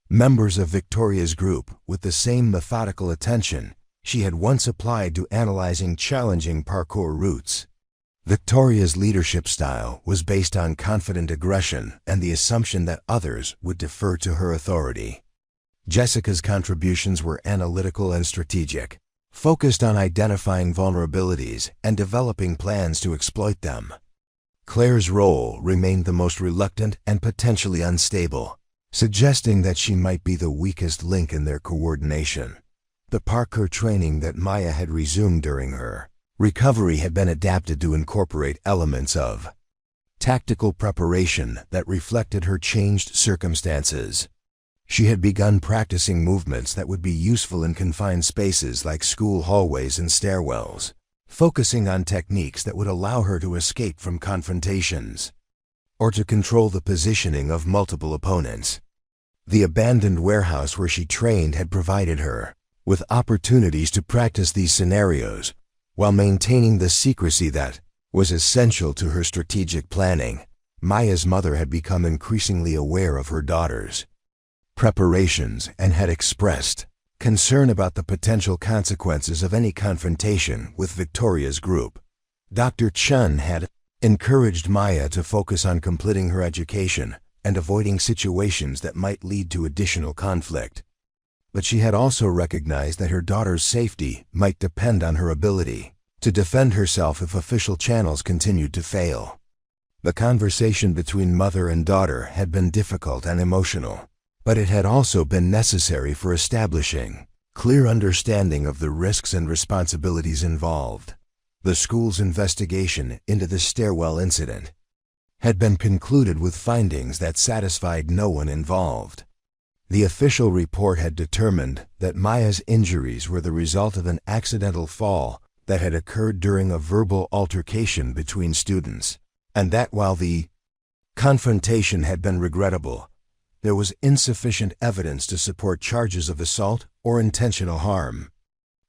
members of Victoria's group with the same methodical attention she had once applied to analyzing challenging parkour routes. Victoria's leadership style was based on confident aggression and the assumption that others would defer to her authority. Jessica's contributions were analytical and strategic, focused on identifying vulnerabilities and developing plans to exploit them. Claire's role remained the most reluctant and potentially unstable, suggesting that she might be the weakest link in their coordination. The parkour training that Maya had resumed during her recovery had been adapted to incorporate elements of tactical preparation that reflected her changed circumstances. She had begun practicing movements that would be useful in confined spaces like school hallways and stairwells, focusing on techniques that would allow her to escape from confrontations or to control the positioning of multiple opponents. The abandoned warehouse where she trained had provided her with opportunities to practice these scenarios while maintaining the secrecy that was essential to her strategic planning. Maya's mother had become increasingly aware of her daughter's preparations and had expressed concern about the potential consequences of any confrontation with Victoria's group. Dr. Chen had encouraged Maya to focus on completing her education and avoiding situations that might lead to additional conflict. But she had also recognized that her daughter's safety might depend on her ability to defend herself if official channels continued to fail. The conversation between mother and daughter had been difficult and emotional, but it had also been necessary for establishing clear understanding of the risks and responsibilities involved. The school's investigation into the stairwell incident had been concluded with findings that satisfied no one involved. The official report had determined that Maya's injuries were the result of an accidental fall that had occurred during a verbal altercation between students, and that while the confrontation had been regrettable, there was insufficient evidence to support charges of assault or intentional harm.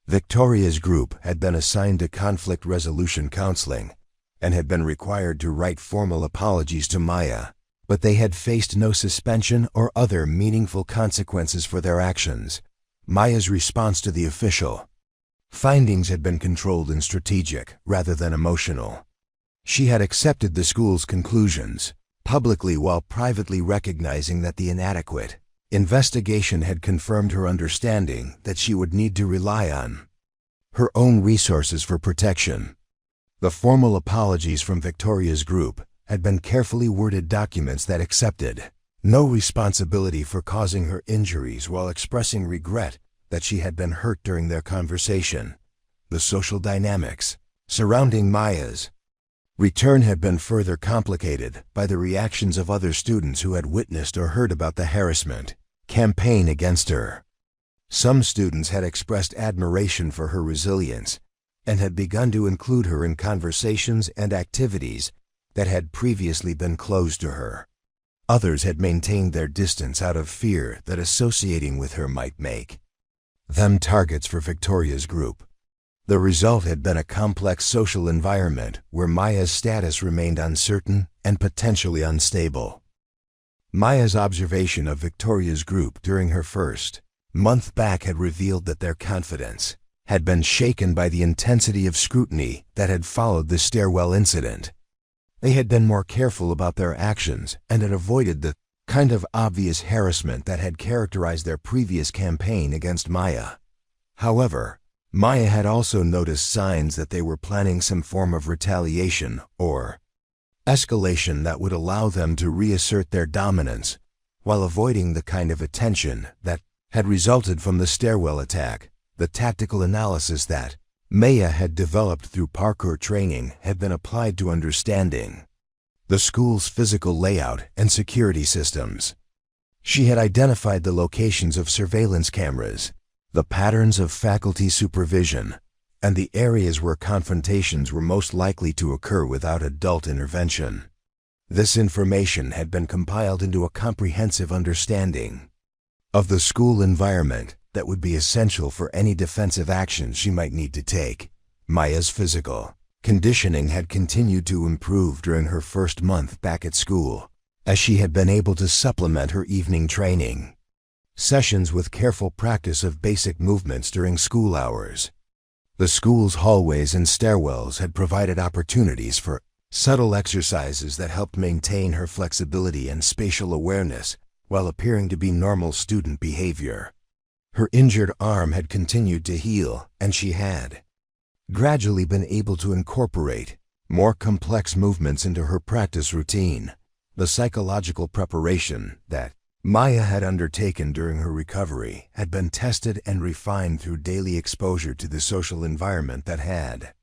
Victoria's group had been assigned to conflict resolution counseling and had been required to write formal apologies to Maya, but they had faced no suspension or other meaningful consequences for their actions. Maya's response to the official findings had been controlled and strategic rather than emotional. She had accepted the school's conclusions publicly while privately recognizing that the inadequate investigation had confirmed her understanding that she would need to rely on her own resources for protection. The formal apologies from Victoria's group had been carefully worded documents that accepted no responsibility for causing her injuries while expressing regret that she had been hurt during their conversation. The social dynamics surrounding Maya's return had been further complicated by the reactions of other students who had witnessed or heard about the harassment campaign against her. Some students had expressed admiration for her resilience and had begun to include her in conversations and activities that had previously been closed to her. Others had maintained their distance out of fear that associating with her might make them targets for Victoria's group. The result had been a complex social environment where Maya's status remained uncertain and potentially unstable. Maya's observation of Victoria's group during her first month back had revealed that their confidence had been shaken by the intensity of scrutiny that had followed the stairwell incident. They had been more careful about their actions and had avoided the kind of obvious harassment that had characterized their previous campaign against Maya. However, Maya had also noticed signs that they were planning some form of retaliation or escalation that would allow them to reassert their dominance while avoiding the kind of attention that had resulted from the stairwell attack. The tactical analysis that Maya had developed through parkour training had been applied to understanding the school's physical layout and security systems. She had identified the locations of surveillance cameras, the patterns of faculty supervision, and the areas where confrontations were most likely to occur without adult intervention. This information had been compiled into a comprehensive understanding of the school environment that would be essential for any defensive actions she might need to take. Maya's physical conditioning had continued to improve during her first month back at school, as she had been able to supplement her evening training sessions with careful practice of basic movements during school hours. The school's hallways and stairwells had provided opportunities for subtle exercises that helped maintain her flexibility and spatial awareness while appearing to be normal student behavior. Her injured arm had continued to heal, and she had gradually been able to incorporate more complex movements into her practice routine. The psychological preparation that Maya had undertaken during her recovery had been tested and refined through daily exposure to the social environment that had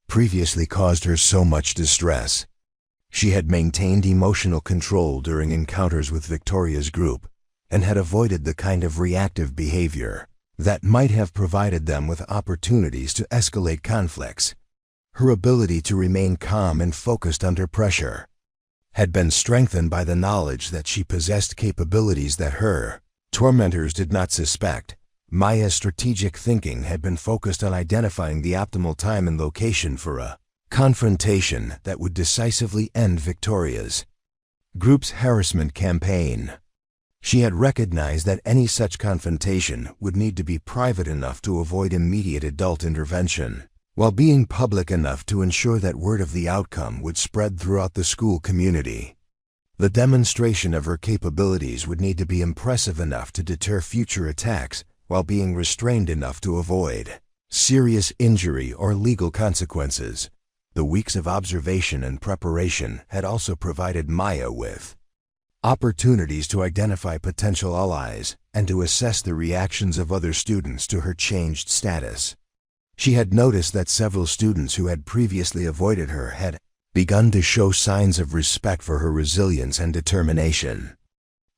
previously caused her so much distress. She had maintained emotional control during encounters with Victoria's group and had avoided the kind of reactive behavior that might have provided them with opportunities to escalate conflicts. Her ability to remain calm and focused under pressure had been strengthened by the knowledge that she possessed capabilities that her tormentors did not suspect. Maya's strategic thinking had been focused on identifying the optimal time and location for a confrontation that would decisively end Victoria's group's harassment campaign. She had recognized that any such confrontation would need to be private enough to avoid immediate adult intervention, while being public enough to ensure that word of the outcome would spread throughout the school community. The demonstration of her capabilities would need to be impressive enough to deter future attacks while being restrained enough to avoid serious injury or legal consequences. The weeks of observation and preparation had also provided Maya with opportunities to identify potential allies and to assess the reactions of other students to her changed status. She had noticed that several students who had previously avoided her had begun to show signs of respect for her resilience and determination.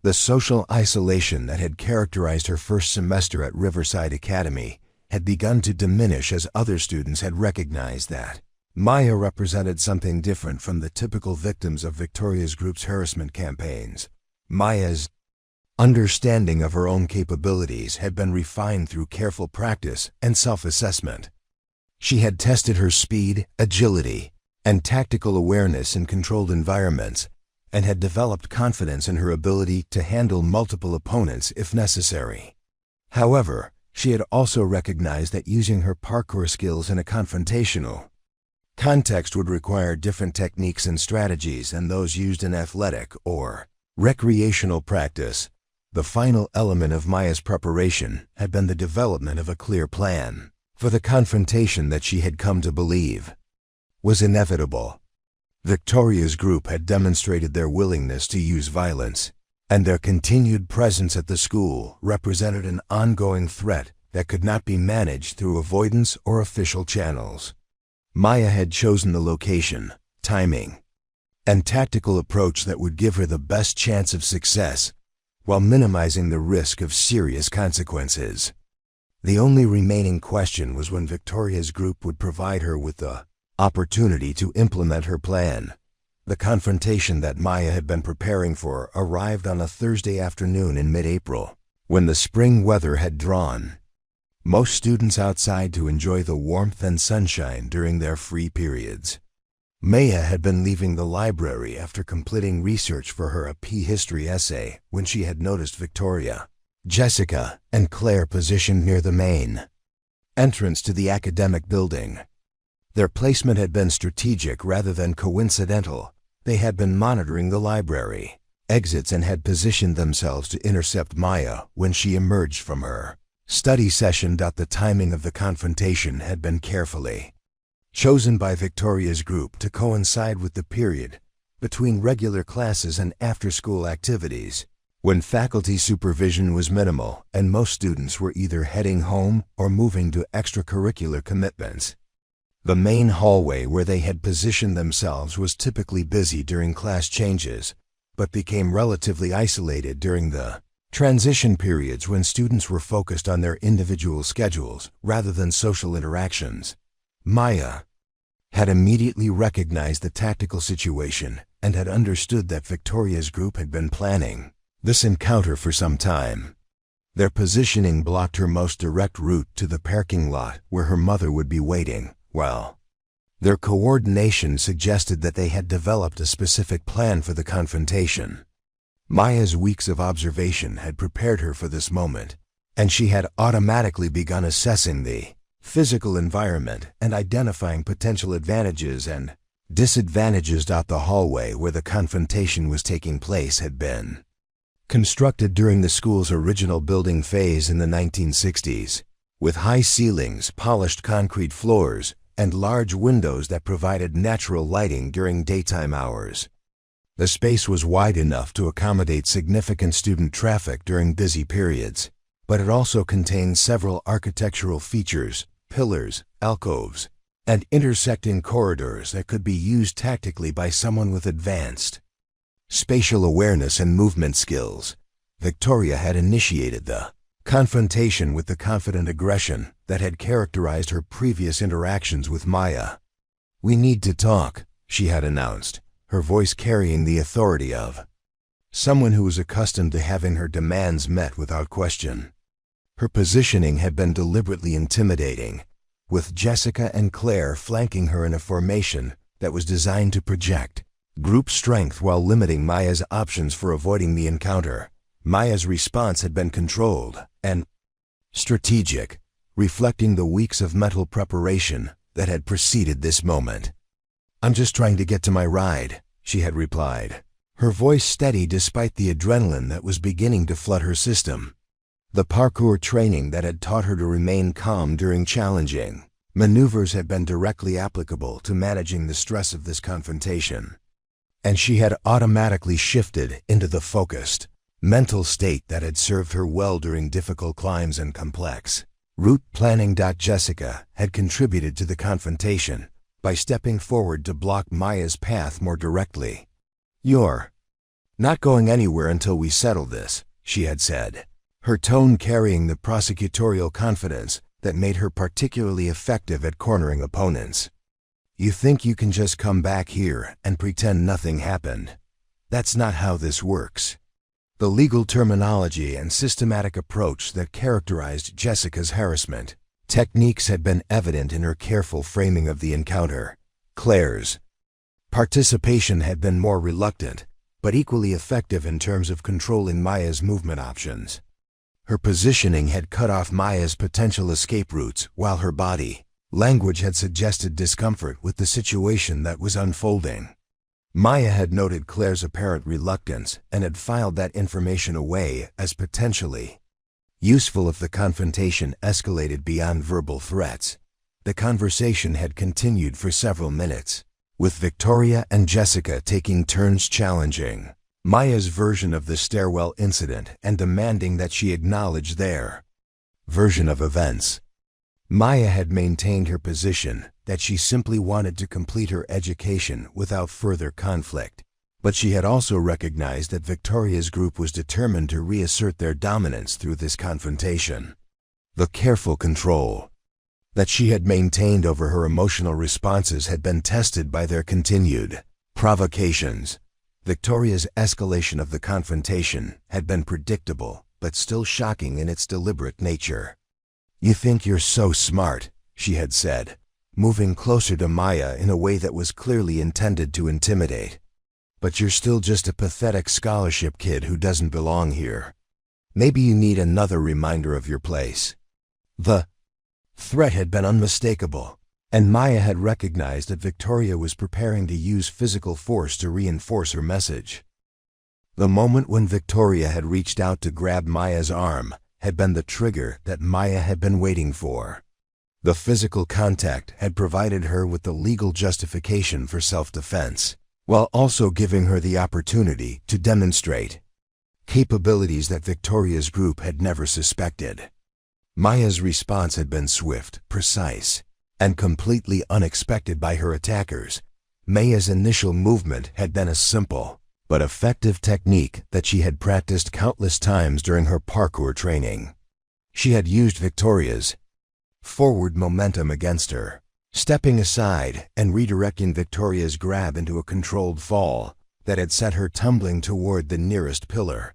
The social isolation that had characterized her first semester at Riverside Academy had begun to diminish as other students had recognized that Maya represented something different from the typical victims of Victoria's group's harassment campaigns. Maya's understanding of her own capabilities had been refined through careful practice and self-assessment. She had tested her speed, agility, and tactical awareness in controlled environments, and had developed confidence in her ability to handle multiple opponents if necessary. However, she had also recognized that using her parkour skills in a confrontational context would require different techniques and strategies than those used in athletic or recreational practice. The final element of Maya's preparation had been the development of a clear plan for the confrontation that she had come to believe was inevitable. Victoria's group had demonstrated their willingness to use violence, and their continued presence at the school represented an ongoing threat that could not be managed through avoidance or official channels. Maya had chosen the location, timing, and tactical approach that would give her the best chance of success while minimizing the risk of serious consequences. The only remaining question was when Victoria's group would provide her with the opportunity to implement her plan. The confrontation that Maya had been preparing for arrived on a Thursday afternoon in mid-April, when the spring weather had drawn most students outside to enjoy the warmth and sunshine during their free periods. Maya had been leaving the library after completing research for her AP history essay when she had noticed Victoria, Jessica, and Claire positioned near the main entrance to the academic building. Their placement had been strategic rather than coincidental. They had been monitoring the library exits and had positioned themselves to intercept Maya when she emerged from her study session. The timing of the confrontation had been carefully chosen by Victoria's group to coincide with the period between regular classes and after-school activities, when faculty supervision was minimal and most students were either heading home or moving to extracurricular commitments. The main hallway where they had positioned themselves was typically busy during class changes, but became relatively isolated during the transition periods when students were focused on their individual schedules rather than social interactions. Maya had immediately recognized the tactical situation and had understood that Victoria's group had been planning this encounter for some time. Their positioning blocked her most direct route to the parking lot where her mother would be waiting, while their coordination suggested that they had developed a specific plan for the confrontation. Maya's weeks of observation had prepared her for this moment, and she had automatically begun assessing the physical environment and identifying potential advantages and disadvantages. The hallway where the confrontation was taking place had been constructed during the school's original building phase in the 1960s, with high ceilings, polished concrete floors, and large windows that provided natural lighting during daytime hours. The space was wide enough to accommodate significant student traffic during busy periods, but it also contained several architectural features, pillars, alcoves, and intersecting corridors that could be used tactically by someone with advanced spatial awareness and movement skills. Victoria had initiated the confrontation with the confident aggression that had characterized her previous interactions with Maya. "We need to talk," she had announced, her voice carrying the authority of someone who was accustomed to having her demands met without question. Her positioning had been deliberately intimidating, with Jessica and Claire flanking her in a formation that was designed to project group strength while limiting Maya's options for avoiding the encounter. Maya's response had been controlled and strategic, reflecting the weeks of mental preparation that had preceded this moment. "I'm just trying to get to my ride," she had replied, her voice steady despite the adrenaline that was beginning to flood her system. The parkour training that had taught her to remain calm during challenging maneuvers had been directly applicable to managing the stress of this confrontation, and she had automatically shifted into the focused mental state that had served her well during difficult climbs and complex route planning. Jessica had contributed to the confrontation by stepping forward to block Maya's path more directly. "You're not going anywhere until we settle this," she had said, her tone carrying the prosecutorial confidence that made her particularly effective at cornering opponents. "You think you can just come back here and pretend nothing happened? That's not how this works." The legal terminology and systematic approach that characterized Jessica's harassment techniques had been evident in her careful framing of the encounter. Claire's participation had been more reluctant, but equally effective in terms of controlling Maya's movement options. Her positioning had cut off Maya's potential escape routes, while her body language had suggested discomfort with the situation that was unfolding. Maya had noted Claire's apparent reluctance and had filed that information away as potentially useful if the confrontation escalated beyond verbal threats. The conversation had continued for several minutes, with Victoria and Jessica taking turns challenging Maya's version of the stairwell incident and demanding that she acknowledge their version of events. Maya had maintained her position that she simply wanted to complete her education without further conflict, but she had also recognized that Victoria's group was determined to reassert their dominance through this confrontation. The careful control that she had maintained over her emotional responses had been tested by their continued provocations. Victoria's escalation of the confrontation had been predictable, but still shocking in its deliberate nature. "You think you're so smart," she had said, moving closer to Maya in a way that was clearly intended to intimidate. "But you're still just a pathetic scholarship kid who doesn't belong here. Maybe you need another reminder of your place." The threat had been unmistakable, and Maya had recognized that Victoria was preparing to use physical force to reinforce her message. The moment when Victoria had reached out to grab Maya's arm had been the trigger that Maya had been waiting for. The physical contact had provided her with the legal justification for self-defense, while also giving her the opportunity to demonstrate capabilities that Victoria's group had never suspected. Maya's response had been swift, precise, and completely unexpected by her attackers. Maya's initial movement had been a simple but effective technique that she had practiced countless times during her parkour training. She had used Victoria's forward momentum against her, stepping aside and redirecting Victoria's grab into a controlled fall that had sent her tumbling toward the nearest pillar.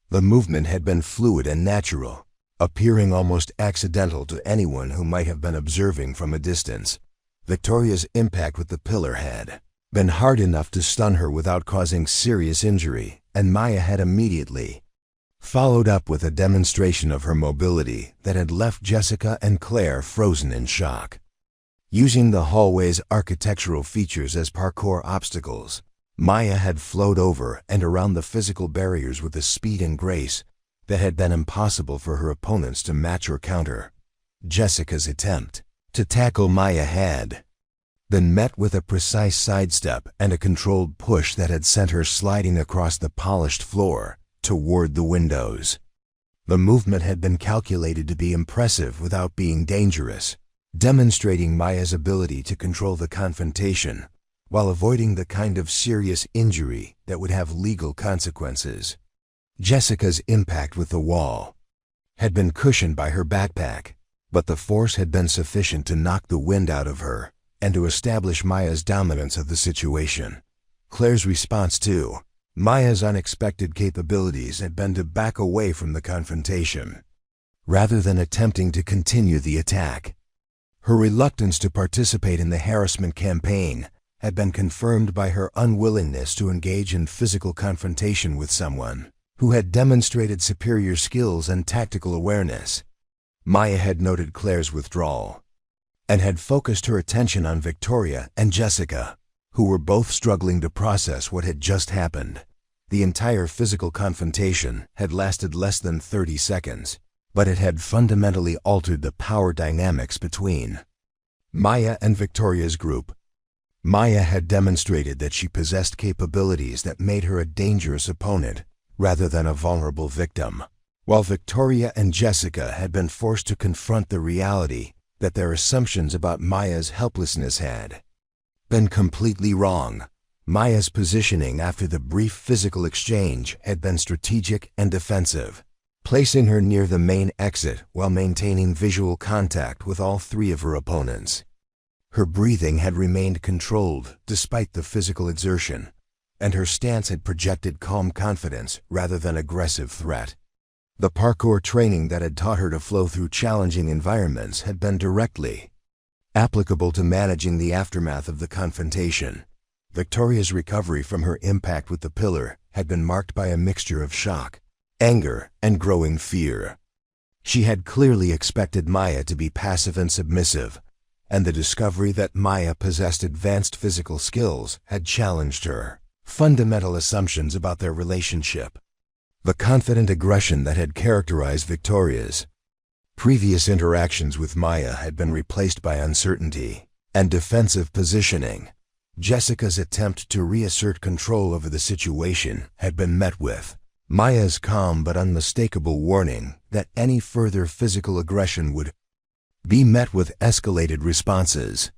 The movement had been fluid and natural, appearing almost accidental to anyone who might have been observing from a distance. Victoria's impact with the pillar had been hard enough to stun her without causing serious injury, and Maya had immediately followed up with a demonstration of her mobility that had left Jessica and Claire frozen in shock. Using the hallway's architectural features as parkour obstacles, Maya had flowed over and around the physical barriers with a speed and grace that had been impossible for her opponents to match or counter. Jessica's attempt to tackle Maya had been met with a precise sidestep and a controlled push that had sent her sliding across the polished floor toward the windows. The movement had been calculated to be impressive without being dangerous, demonstrating Maya's ability to control the confrontation while avoiding the kind of serious injury that would have legal consequences. Jessica's impact with the wall had been cushioned by her backpack, but the force had been sufficient to knock the wind out of her and to establish Maya's dominance of the situation. Claire's response to Maya's unexpected capabilities had been to back away from the confrontation, rather than attempting to continue the attack. Her reluctance to participate in the harassment campaign had been confirmed by her unwillingness to engage in physical confrontation with someone who had demonstrated superior skills and tactical awareness. Maya had noted Claire's withdrawal and had focused her attention on Victoria and Jessica, who were both struggling to process what had just happened. The entire physical confrontation had lasted less than 30 seconds, but it had fundamentally altered the power dynamics between Maya and Victoria's group. Maya had demonstrated that she possessed capabilities that made her a dangerous opponent rather than a vulnerable victim, while Victoria and Jessica had been forced to confront the reality that their assumptions about Maya's helplessness had been completely wrong. Maya's positioning after the brief physical exchange had been strategic and defensive, placing her near the main exit while maintaining visual contact with all three of her opponents. Her breathing had remained controlled despite the physical exertion, and her stance had projected calm confidence rather than aggressive threat. The parkour training that had taught her to flow through challenging environments had been directly applicable to managing the aftermath of the confrontation. Victoria's recovery from her impact with the pillar had been marked by a mixture of shock, anger, and growing fear. She had clearly expected Maya to be passive and submissive, and the discovery that Maya possessed advanced physical skills had challenged her fundamental assumptions about their relationship. The confident aggression that had characterized Victoria's previous interactions with Maya had been replaced by uncertainty and defensive positioning. Jessica's attempt to reassert control over the situation had been met with Maya's calm but unmistakable warning that any further physical aggression would be met with escalated responses.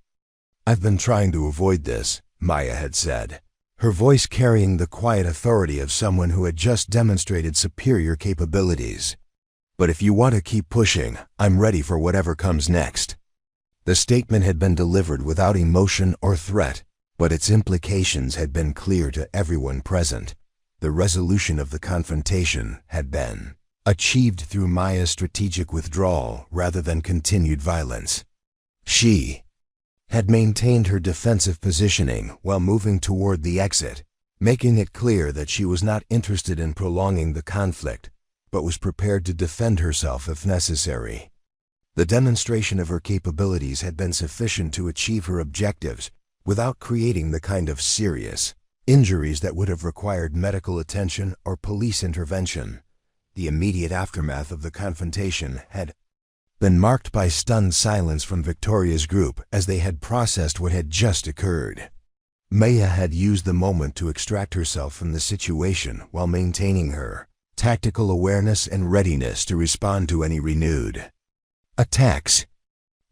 "I've been trying to avoid this," Maya had said, her voice carrying the quiet authority of someone who had just demonstrated superior capabilities. "But if you want to keep pushing, I'm ready for whatever comes next." The statement had been delivered without emotion or threat, but its implications had been clear to everyone present. The resolution of the confrontation had been achieved through Maya's strategic withdrawal rather than continued violence. She had maintained her defensive positioning while moving toward the exit, making it clear that she was not interested in prolonging the conflict, but was prepared to defend herself if necessary. The demonstration of her capabilities had been sufficient to achieve her objectives without creating the kind of serious injuries that would have required medical attention or police intervention. The immediate aftermath of the confrontation had been marked by stunned silence from Victoria's group as they had processed what had just occurred. Maya had used the moment to extract herself from the situation while maintaining her tactical awareness and readiness to respond to any renewed attacks.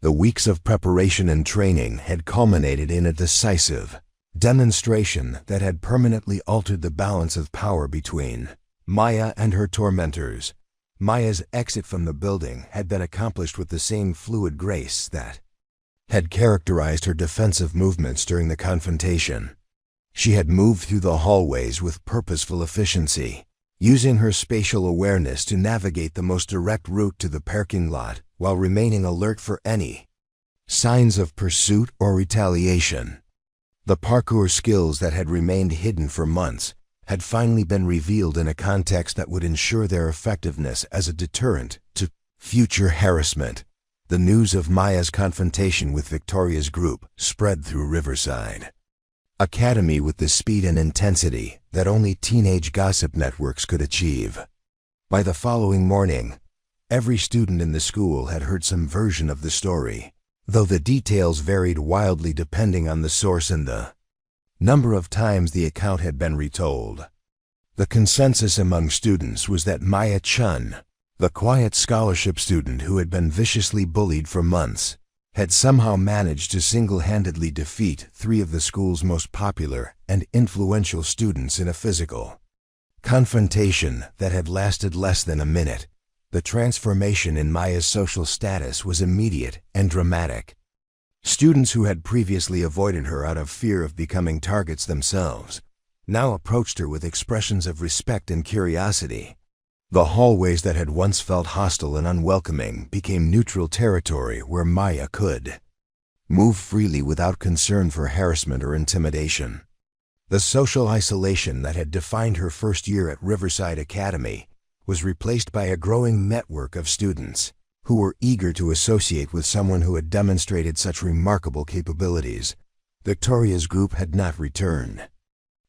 The weeks of preparation and training had culminated in a decisive demonstration that had permanently altered the balance of power between Maya and her tormentors. Maya's exit from the building had been accomplished with the same fluid grace that had characterized her defensive movements during the confrontation. She had moved through the hallways with purposeful efficiency, using her spatial awareness to navigate the most direct route to the parking lot while remaining alert for any signs of pursuit or retaliation. The parkour skills that had remained hidden for months had finally been revealed in a context that would ensure their effectiveness as a deterrent to future harassment. The news of Maya's confrontation with Victoria's group spread through Riverside Academy with the speed and intensity that only teenage gossip networks could achieve. By the following morning, every student in the school had heard some version of the story, though the details varied wildly depending on the source and the number of times the account had been retold. The consensus among students was that Maya Chen, the quiet scholarship student who had been viciously bullied for months, had somehow managed to single-handedly defeat 3 of the school's most popular and influential students in a physical confrontation that had lasted less than a minute. The transformation in Maya's social status was immediate and dramatic. Students who had previously avoided her out of fear of becoming targets themselves now approached her with expressions of respect and curiosity. The hallways that had once felt hostile and unwelcoming became neutral territory where Maya could move freely without concern for harassment or intimidation. The social isolation that had defined her first year at Riverside Academy was replaced by a growing network of students who were eager to associate with someone who had demonstrated such remarkable capabilities. Victoria's group had not returned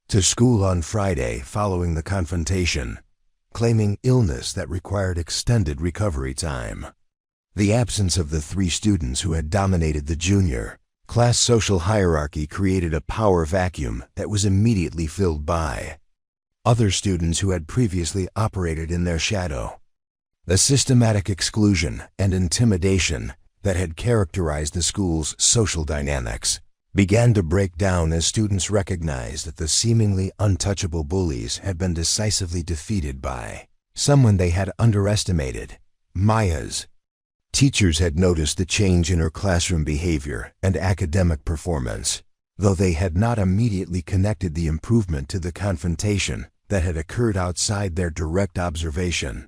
to school on Friday following the confrontation, claiming illness that required extended recovery time. The absence of the 3 students who had dominated the junior class social hierarchy created a power vacuum that was immediately filled by other students who had previously operated in their shadow. The systematic exclusion and intimidation that had characterized the school's social dynamics began to break down as students recognized that the seemingly untouchable bullies had been decisively defeated by someone they had underestimated: Maya's teachers had noticed the change in her classroom behavior and academic performance, though they had not immediately connected the improvement to the confrontation that had occurred outside their direct observation.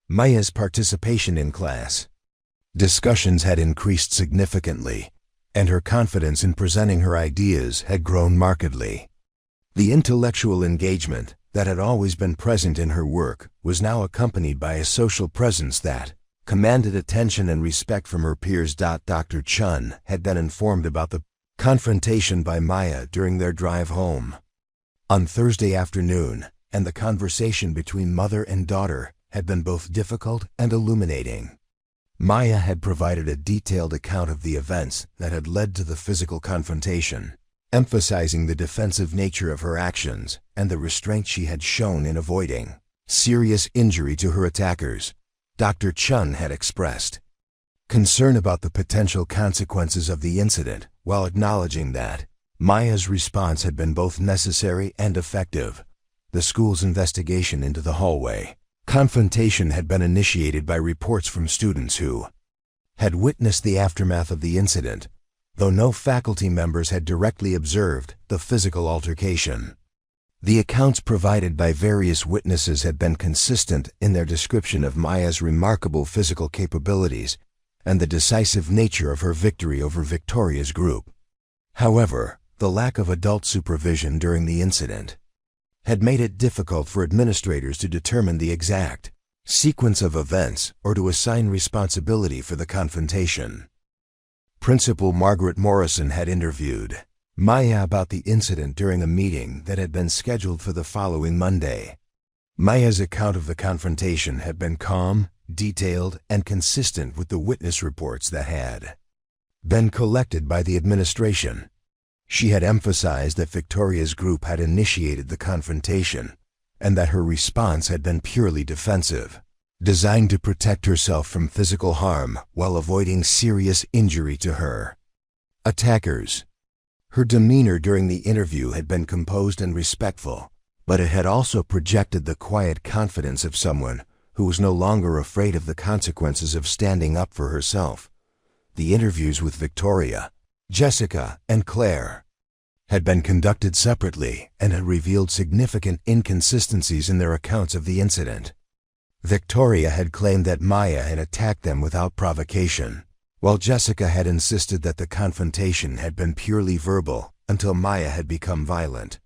Maya's participation in class discussions had increased significantly, and her confidence in presenting her ideas had grown markedly. The intellectual engagement that had always been present in her work was now accompanied by a social presence that commanded attention and respect from her peers. Dr. Chen had been informed about the confrontation by Maya during their drive home on Thursday afternoon, and the conversation between mother and daughter had been both difficult and illuminating. Maya had provided a detailed account of the events that had led to the physical confrontation, emphasizing the defensive nature of her actions and the restraint she had shown in avoiding serious injury to her attackers. Dr. Chen had expressed concern about the potential consequences of the incident while acknowledging that Maya's response had been both necessary and effective. The school's investigation into the hallway confrontation had been initiated by reports from students who had witnessed the aftermath of the incident, though no faculty members had directly observed the physical altercation. The accounts provided by various witnesses had been consistent in their description of Maya's remarkable physical capabilities and the decisive nature of her victory over Victoria's group. However, the lack of adult supervision during the incident had made it difficult for administrators to determine the exact sequence of events or to assign responsibility for the confrontation. Principal Margaret Morrison had interviewed Maya about the incident during a meeting that had been scheduled for the following Monday. Maya's account of the confrontation had been calm, detailed, and consistent with the witness reports that had been collected by the administration. She had emphasized that Victoria's group had initiated the confrontation and that her response had been purely defensive, designed to protect herself from physical harm while avoiding serious injury to her attackers. Her demeanor during the interview had been composed and respectful, but it had also projected the quiet confidence of someone who was no longer afraid of the consequences of standing up for herself. The interviews with Victoria, Jessica, and Claire had been conducted separately and had revealed significant inconsistencies in their accounts of the incident. Victoria had claimed that Maya had attacked them without provocation, while Jessica had insisted that the confrontation had been purely verbal until Maya had become violent.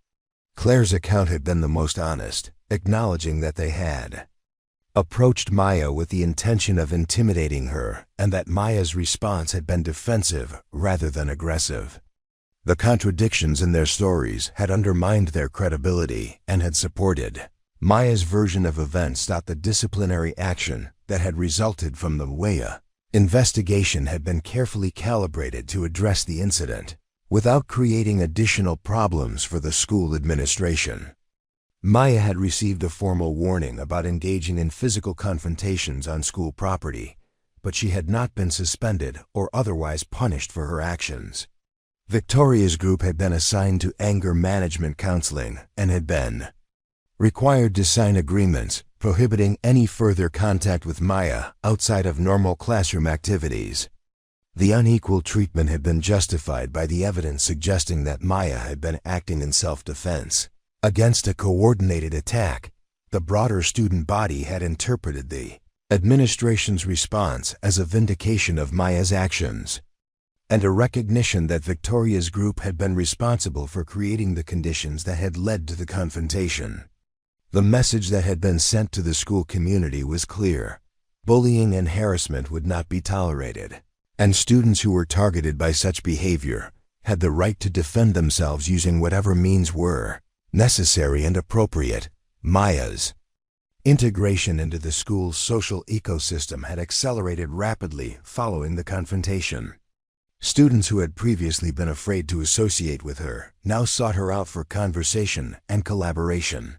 Claire's account had been the most honest, acknowledging that they had approached Maya with the intention of intimidating her and that Maya's response had been defensive rather than aggressive. The contradictions in their stories had undermined their credibility and had supported Maya's version of events. The disciplinary action that had resulted from the Waya investigation had been carefully calibrated to address the incident without creating additional problems for the school administration. Maya had received a formal warning about engaging in physical confrontations on school property, but she had not been suspended or otherwise punished for her actions. Victoria's group had been assigned to anger management counseling and had been required to sign agreements prohibiting any further contact with Maya outside of normal classroom activities. The unequal treatment had been justified by the evidence suggesting that Maya had been acting in self-defense against a coordinated attack. The broader student body had interpreted the administration's response as a vindication of Maya's actions and a recognition that Victoria's group had been responsible for creating the conditions that had led to the confrontation. The message that had been sent to the school community was clear. Bullying and harassment would not be tolerated, and students who were targeted by such behavior had the right to defend themselves using whatever means were necessary and appropriate. Maya's integration into the school's social ecosystem had accelerated rapidly following the confrontation. Students who had previously been afraid to associate with her now sought her out for conversation and collaboration.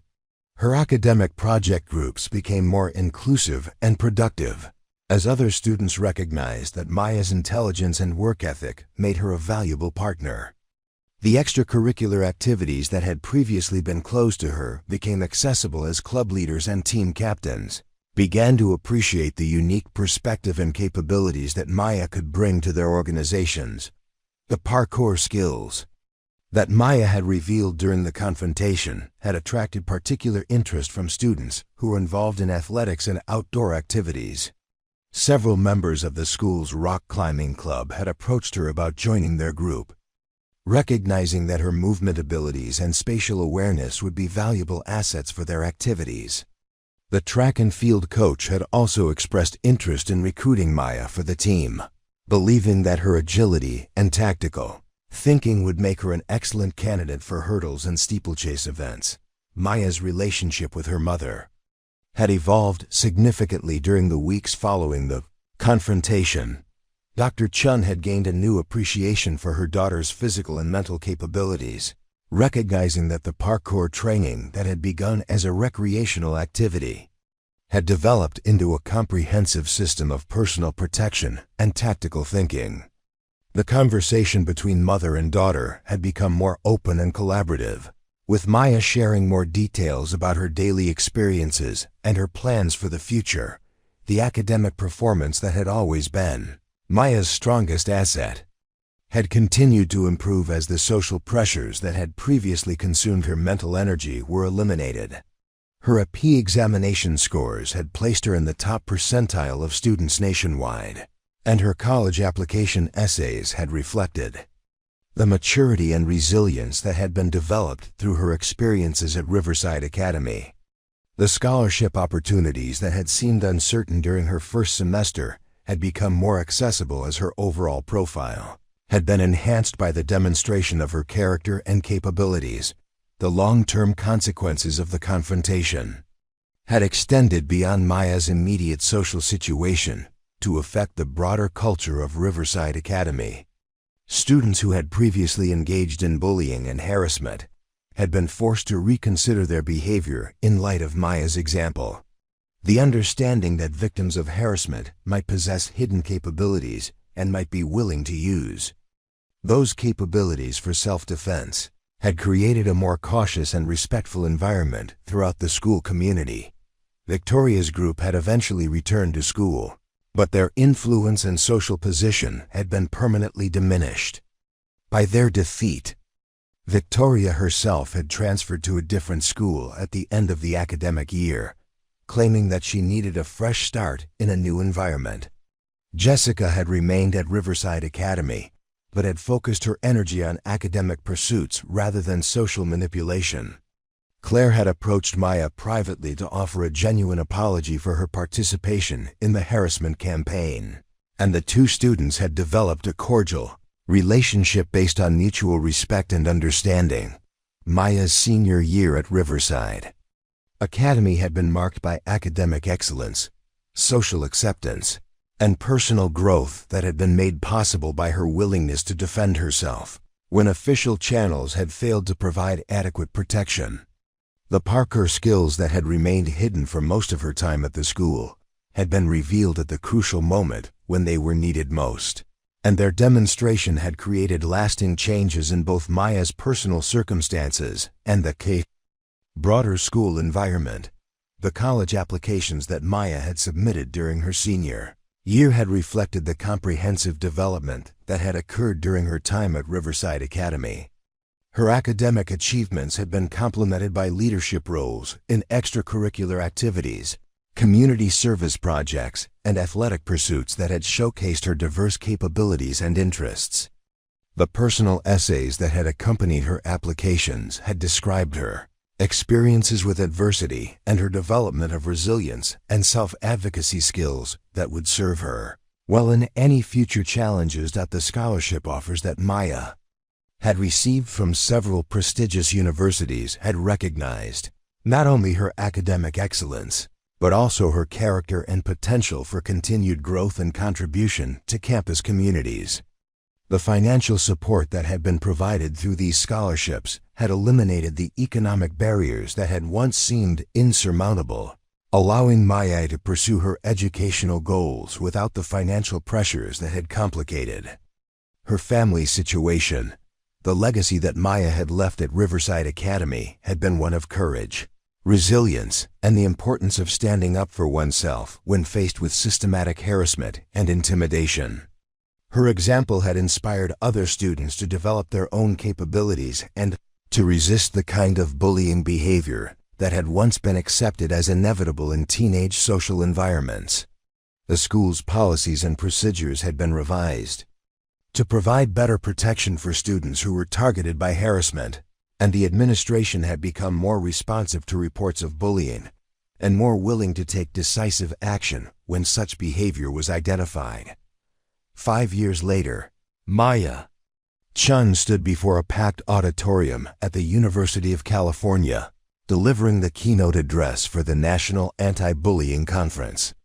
Her academic project groups became more inclusive and productive, as other students recognized that Maya's intelligence and work ethic made her a valuable partner. The extracurricular activities that had previously been closed to her became accessible as club leaders and team captains began to appreciate the unique perspective and capabilities that Maya could bring to their organizations. The parkour skills that Maya had revealed during the confrontation had attracted particular interest from students who were involved in athletics and outdoor activities. Several members of the school's rock climbing club had approached her about joining their group, recognizing that her movement abilities and spatial awareness would be valuable assets for their activities. The track and field coach had also expressed interest in recruiting Maya for the team, believing that her agility and tactical thinking would make her an excellent candidate for hurdles and steeplechase events. Maya's relationship with her mother had evolved significantly during the weeks following the confrontation. Dr. Chen had gained a new appreciation for her daughter's physical and mental capabilities, recognizing that the parkour training that had begun as a recreational activity had developed into a comprehensive system of personal protection and tactical thinking. The conversation between mother and daughter had become more open and collaborative, with Maya sharing more details about her daily experiences and her plans for the future. The academic performance that had always been Maya's strongest asset had continued to improve as the social pressures that had previously consumed her mental energy were eliminated. Her AP examination scores had placed her in the top percentile of students nationwide, and her college application essays had reflected the maturity and resilience that had been developed through her experiences at Riverside Academy. The scholarship opportunities that had seemed uncertain during her first semester had become more accessible as her overall profile had been enhanced by the demonstration of her character and capabilities. The long-term consequences of the confrontation had extended beyond Maya's immediate social situation to affect the broader culture of Riverside Academy. Students who had previously engaged in bullying and harassment had been forced to reconsider their behavior in light of Maya's example. The understanding that victims of harassment might possess hidden capabilities and might be willing to use those capabilities for self-defense had created a more cautious and respectful environment throughout the school community. Victoria's group had eventually returned to school, but their influence and social position had been permanently diminished. By their defeat, Victoria herself had transferred to a different school at the end of the academic year, claiming that she needed a fresh start in a new environment. Jessica had remained at Riverside Academy, but had focused her energy on academic pursuits rather than social manipulation. Claire had approached Maya privately to offer a genuine apology for her participation in the harassment campaign, and the two students had developed a cordial relationship based on mutual respect and understanding. Maya's senior year at Riverside Academy had been marked by academic excellence, social acceptance, and personal growth that had been made possible by her willingness to defend herself when official channels had failed to provide adequate protection. The PARKOUR skills that had remained hidden for most of her time at the school had been revealed at the crucial moment when they were needed most, and their demonstration had created lasting changes in both Maya's personal circumstances and the broader school environment. The college applications that Maya had submitted during her senior year had reflected the comprehensive development that had occurred during her time at Riverside Academy. Her academic achievements had been complemented by leadership roles in extracurricular activities, community service projects, and athletic pursuits that had showcased her diverse capabilities and interests. The personal essays that had accompanied her applications had described her experiences with adversity and her development of resilience and self-advocacy skills that would serve her well in any future challenges that the scholarship offers that Maya had received from several prestigious universities had recognized not only her academic excellence, but also her character and potential for continued growth and contribution to campus communities. The financial support that had been provided through these scholarships had eliminated the economic barriers that had once seemed insurmountable, allowing Maya to pursue her educational goals without the financial pressures that had complicated her family situation. The legacy that Maya had left at Riverside Academy had been one of courage, resilience, and the importance of standing up for oneself when faced with systematic harassment and intimidation. Her example had inspired other students to develop their own capabilities and to resist the kind of bullying behavior that had once been accepted as inevitable in teenage social environments. The school's policies and procedures had been revised to provide better protection for students who were targeted by harassment, and the administration had become more responsive to reports of bullying and more willing to take decisive action when such behavior was identified. 5 years later, Chen stood before a packed auditorium at the University of California, delivering the keynote address for the National Anti-Bullying Conference.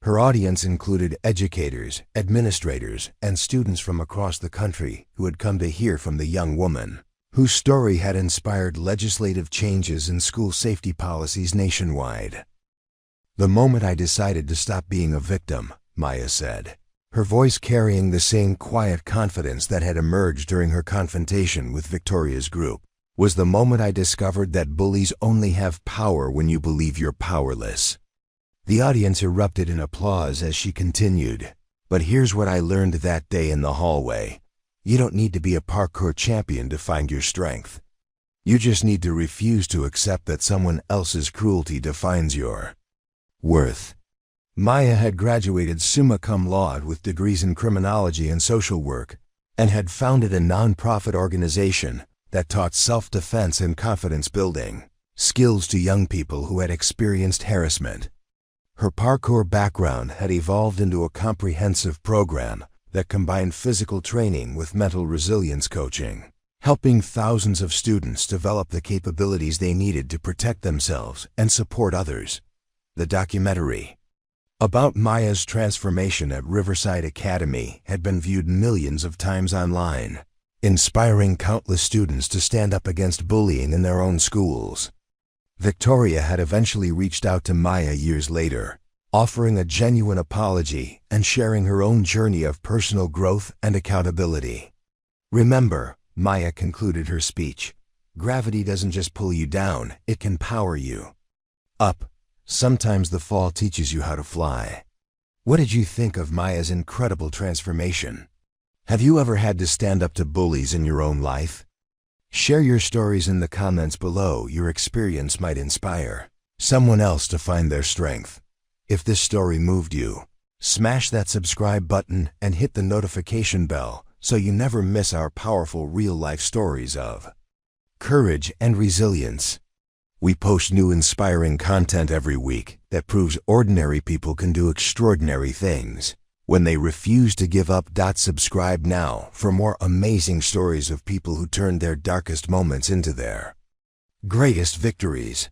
Her audience included educators, administrators, and students from across the country who had come to hear from the young woman, whose story had inspired legislative changes in school safety policies nationwide. "The moment I decided to stop being a victim," Maya said, her voice carrying the same quiet confidence that had emerged during her confrontation with Victoria's group, "was the moment I discovered that bullies only have power when you believe you're powerless." The audience erupted in applause as she continued, "But here's what I learned that day in the hallway. You don't need to be a parkour champion to find your strength. You just need to refuse to accept that someone else's cruelty defines your worth." Maya had graduated summa cum laude with degrees in criminology and social work, and had founded a non-profit organization that taught self-defense and confidence building skills to young people who had experienced harassment. Her parkour background had evolved into a comprehensive program that combined physical training with mental resilience coaching, helping thousands of students develop the capabilities they needed to protect themselves and support others. The documentary about Maya's transformation at Riverside Academy had been viewed millions of times online, inspiring countless students to stand up against bullying in their own schools. Victoria had eventually reached out to Maya years later, offering a genuine apology and sharing her own journey of personal growth and accountability. "Remember," Maya concluded her speech, "gravity doesn't just pull you down, it can power you up. Sometimes the fall teaches you how to fly." What did you think of Maya's incredible transformation? Have you ever had to stand up to bullies in your own life? Share your stories in the comments below. Your experience might inspire someone else to find their strength. If this story moved you, smash that subscribe button and hit the notification bell so you never miss our powerful real-life stories of courage and resilience. We post new inspiring content every week that proves ordinary people can do extraordinary things when they refuse to give up. Subscribe now for more amazing stories of people who turned their darkest moments into their greatest victories.